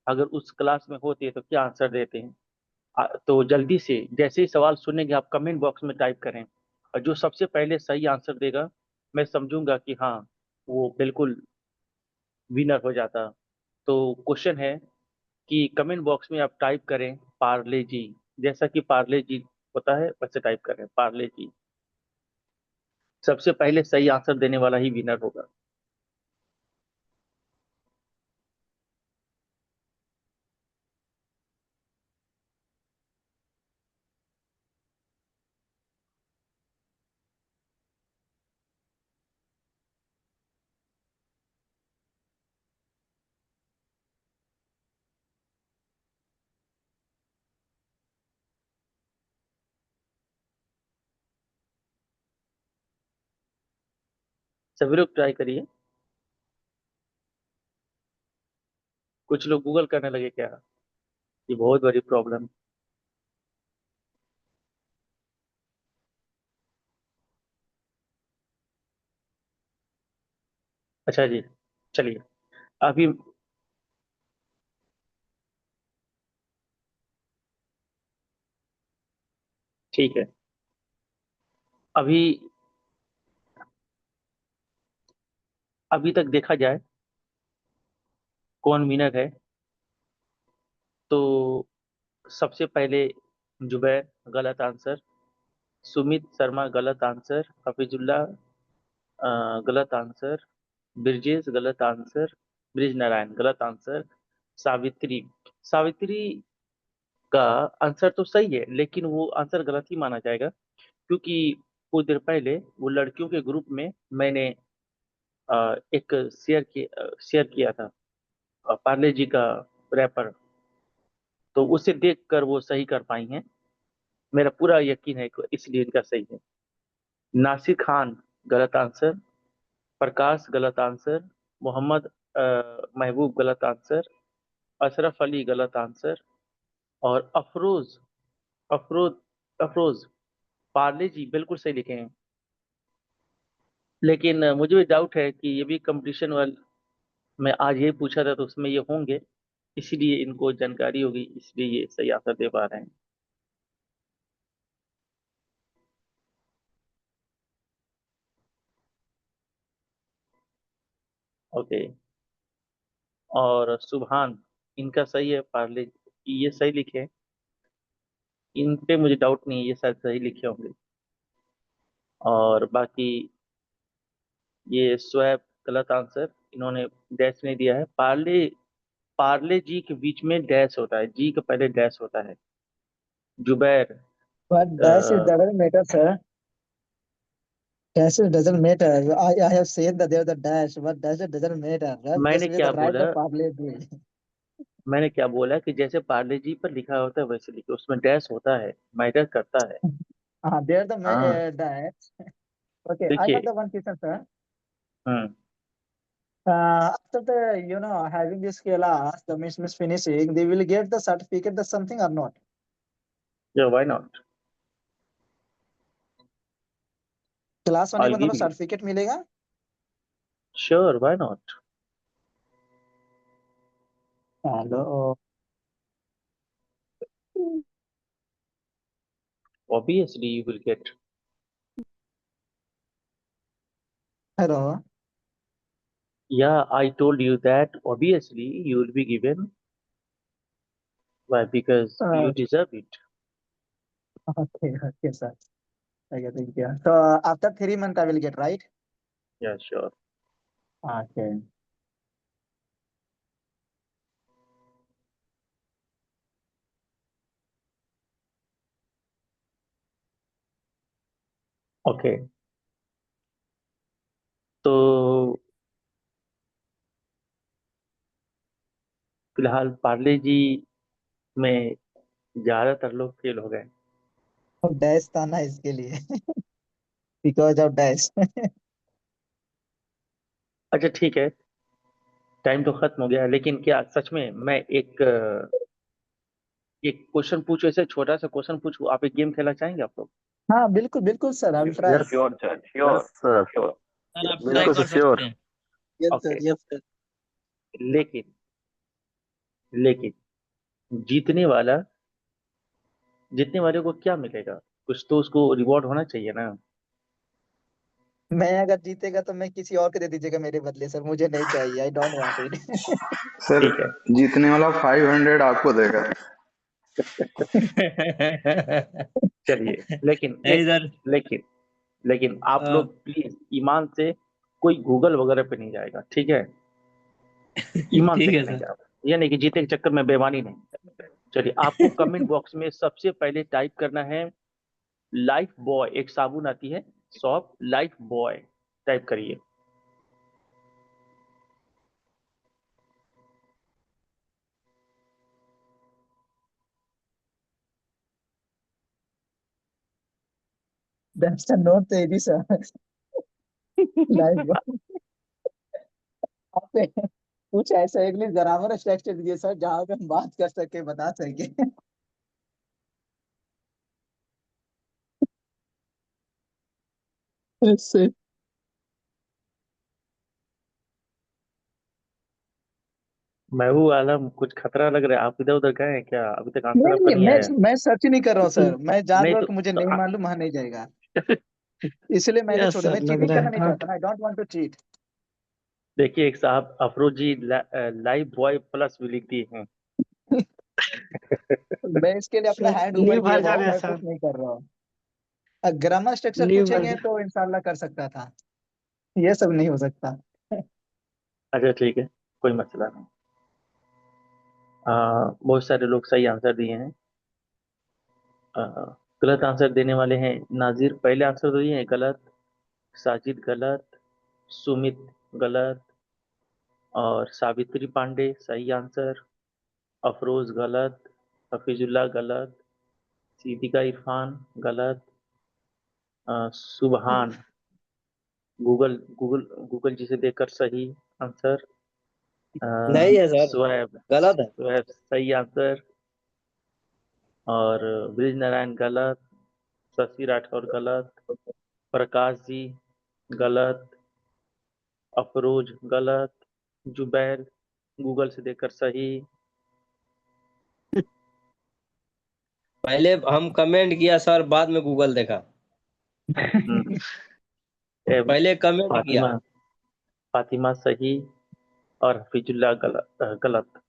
अगर उस क्लास में होते तो क्या आंसर देते हैं। तो जल्दी से जैसे ही सवाल सुनेंगे आप कमेंट बॉक्स में टाइप करें, और जो सबसे पहले सही आंसर देगा मैं समझूंगा कि हाँ, वो बिल्कुल विनर हो जाता। तो क्वेश्चन है कि कमेंट बॉक्स में आप टाइप करें पार्ले जी। जैसा कि पार्ले जी होता है वैसे टाइप करें पार्ले जी। सबसे पहले सही आंसर देने वाला ही विनर होगा। सभी लोग ट्राई करिए। कुछ लोग गूगल करने लगे क्या? ये बहुत बड़ी प्रॉब्लम। अच्छा जी, चलिए अभी। ठीक है, अभी अभी तक देखा जाए कौन विनर है। तो सबसे पहले जुबैर गलत आंसर, सुमित शर्मा गलत आंसर, हफीजुल्लाह गलत आंसर, ब्रिजेश गलत आंसर, ब्रिज नारायण गलत आंसर, सावित्री सावित्री का आंसर तो सही है लेकिन वो आंसर गलत ही माना जाएगा, क्योंकि कुछ देर पहले वो लड़कियों के ग्रुप में मैंने एक शेयर किया था पार्ले जी का रैपर। तो उसे देखकर वो सही कर पाई हैं। मेरा पूरा यकीन है कि इसलिए इनका सही है। नासिर खान गलत आंसर, प्रकाश गलत आंसर, मोहम्मद महबूब गलत आंसर, अशरफ अली गलत आंसर, और अफरोज अफरोज अफरोज पार्ले जी बिल्कुल सही लिखे हैं। लेकिन मुझे भी डाउट है कि ये भी कंपटीशन वाल मैं आज ये पूछा था तो उसमें ये होंगे, इसीलिए इनको जानकारी होगी, इसलिए ये सही आंसर दे पा रहे हैं। ओके, और सुभान इनका सही है, पार्ले ये सही लिखे हैं। इन पे मुझे डाउट नहीं है, ये शायद सही लिखे होंगे। और बाकी ये स्वैप गलत आंसर, इन्होंने डैश नहीं दिया है। पार्ले पार्ले जी के बीच में डैश होता है, जी के पहले डैश होता है। Zubair But dash is doesn't matter, sir. Dash is doesn't matter. I have said that there's the dash, but dash it doesn't matter. Right? मैंने Just we क्या the right बोला the parley जी. मैंने क्या बोला कि जैसे पार्ले जी पर लिखा होता है वैसे लिखो, उसमें डैश होता है, मैटर करता है। There's the हाँ dash. Okay, I got देखिए। the one question, sir. Hmm After the having this class, the miss finishing, they will get the certificate, the something or not? या व्हाई नॉट, क्लास होने आई के बाद गिव मतलब यू, सर्टिफिकेट मिलेगा? Sure why not, hello obviously you will get। Hello Yeah, I told you that obviously you will be given. Why? Because you deserve it. okay, sir. Okay, thank you. So after 3 months, I will get, right? Yeah, sure. Okay. Okay. तो फिलहाल पार्ले जी में ज्यादातर लोग फेल हो गए। तो डैश था ना इसके लिए बिकॉज ऑफ डैश अच्छा ठीक है, टाइम तो खत्म हो गया है, लेकिन क्या सच में मैं एक क्वेश्चन पूछूं, ऐसे छोटा सा क्वेश्चन पूछूं, आप एक गेम खेलना चाहेंगे आप लोग? हाँ बिल्कुल बिल्कुल sir, I will try. Sure sir, sure yes sir, sure. Sir आप ट्राई बिल्कुल कर श्योर। सकते हैं। Yes okay, sir, yes sir. लेकिन जीतने वाला जीतने वाले को क्या मिलेगा? कुछ तो उसको रिवॉर्ड होना चाहिए ना। मैं अगर जीतेगा तो मैं किसी और को दे दीजिएगा मेरे बदले सर, मुझे नहीं चाहिए, आई डोंट वांट इट सर ठीक है जीतने वाला 500 आपको देगा। चलिए, लेकिन नहीं एक सर। लेकिन लेकिन आप लोग प्लीज ईमान से, कोई गूगल वगैरह पे नहीं जाएगा, ठीक है? ईमान से ठीक है सर। खेलेंगे आप, ये नहीं कि जीते के चक्कर में बेईमानी नहीं। चलिए, आपको कमेंट बॉक्स में सबसे पहले टाइप करना है लाइफ बॉय, एक साबुन आती है सॉप, लाइफ बॉय टाइप करिए। दैट्स नॉट तेजी सर लाइव आप कुछ ऐसा इंग्लिश ग्रामर स्ट्रक्चर दीजिए सर जहाँ पे हम बात कर सके, बता सके इससे महबूब आलम, कुछ खतरा लग रहा है, आप इधर उधर गए हैं क्या? अभी तक आंसर नहीं आपका नहीं, नहीं आया? मैं सर्च ही नहीं कर रहा हूँ सर, मैं नहीं जानबूझ तो, के मुझे तो नहीं आ- मालूम वहां नहीं जाएगा, इसलिए मैंने यस छोड़ा। सर, मैं लग चीटिंग रहा करना है। नहीं चाहता ना, I don't want to cheat. देखिए एक साहब अफरोजी लाइफ बॉय प्लस भी लिख दिए हैं। मैं इसके लिए अपना सर हैंड ऊपर न्यू किए हुआ वर्जन हूँ, है मैं सर, कुछ नहीं कर रहा हूँ। ग्रामर स्ट्रक्चर न्यू पूछेंगे वर्जन। तो इंशाल्लाह कर सकता था, ये सब नहीं हो सकता। अच्छा ठीक है, कोई मसला नहीं। बहुत सारे लोग सही आंसर दिए हैं। आ, गलत आंसर देने वाले हैं नाजिर, पहले आंसर तो दिए हैं गलत, साजिद गलत, सुमित गलत, और सावित्री पांडे सही आंसर, अफरोज गलत, हफीजुल्लाह गलत, सीदिका इरफान गलत, सुबहान गूगल गूगल गूगल जी से देखकर सही आंसर, नहीं है सर, स्वैब गलत है। स्वैब सही आंसर, और ब्रिज नारायण गलत, शशि राठौर गलत, प्रकाश जी गलत, अफरोज गलत, जुबैर गूगल से देखकर सही। पहले हम कमेंट किया सर, बाद में गूगल देखा। हम्म, ए, पहले कमेंट किया। फातिमा फातिमा सही, और हफीजुल्लाह गलत।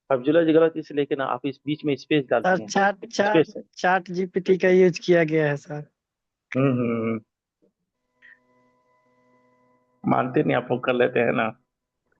हफीजुल्लाह जी गलत इसलिए कि ना आप इस बीच में स्पेस सर डालती हैं, चाट चाट स्पेस है। चाट जीपीटी का यूज किया गया है सर। मानते नहीं आप लोग, कर लेते हैं ना।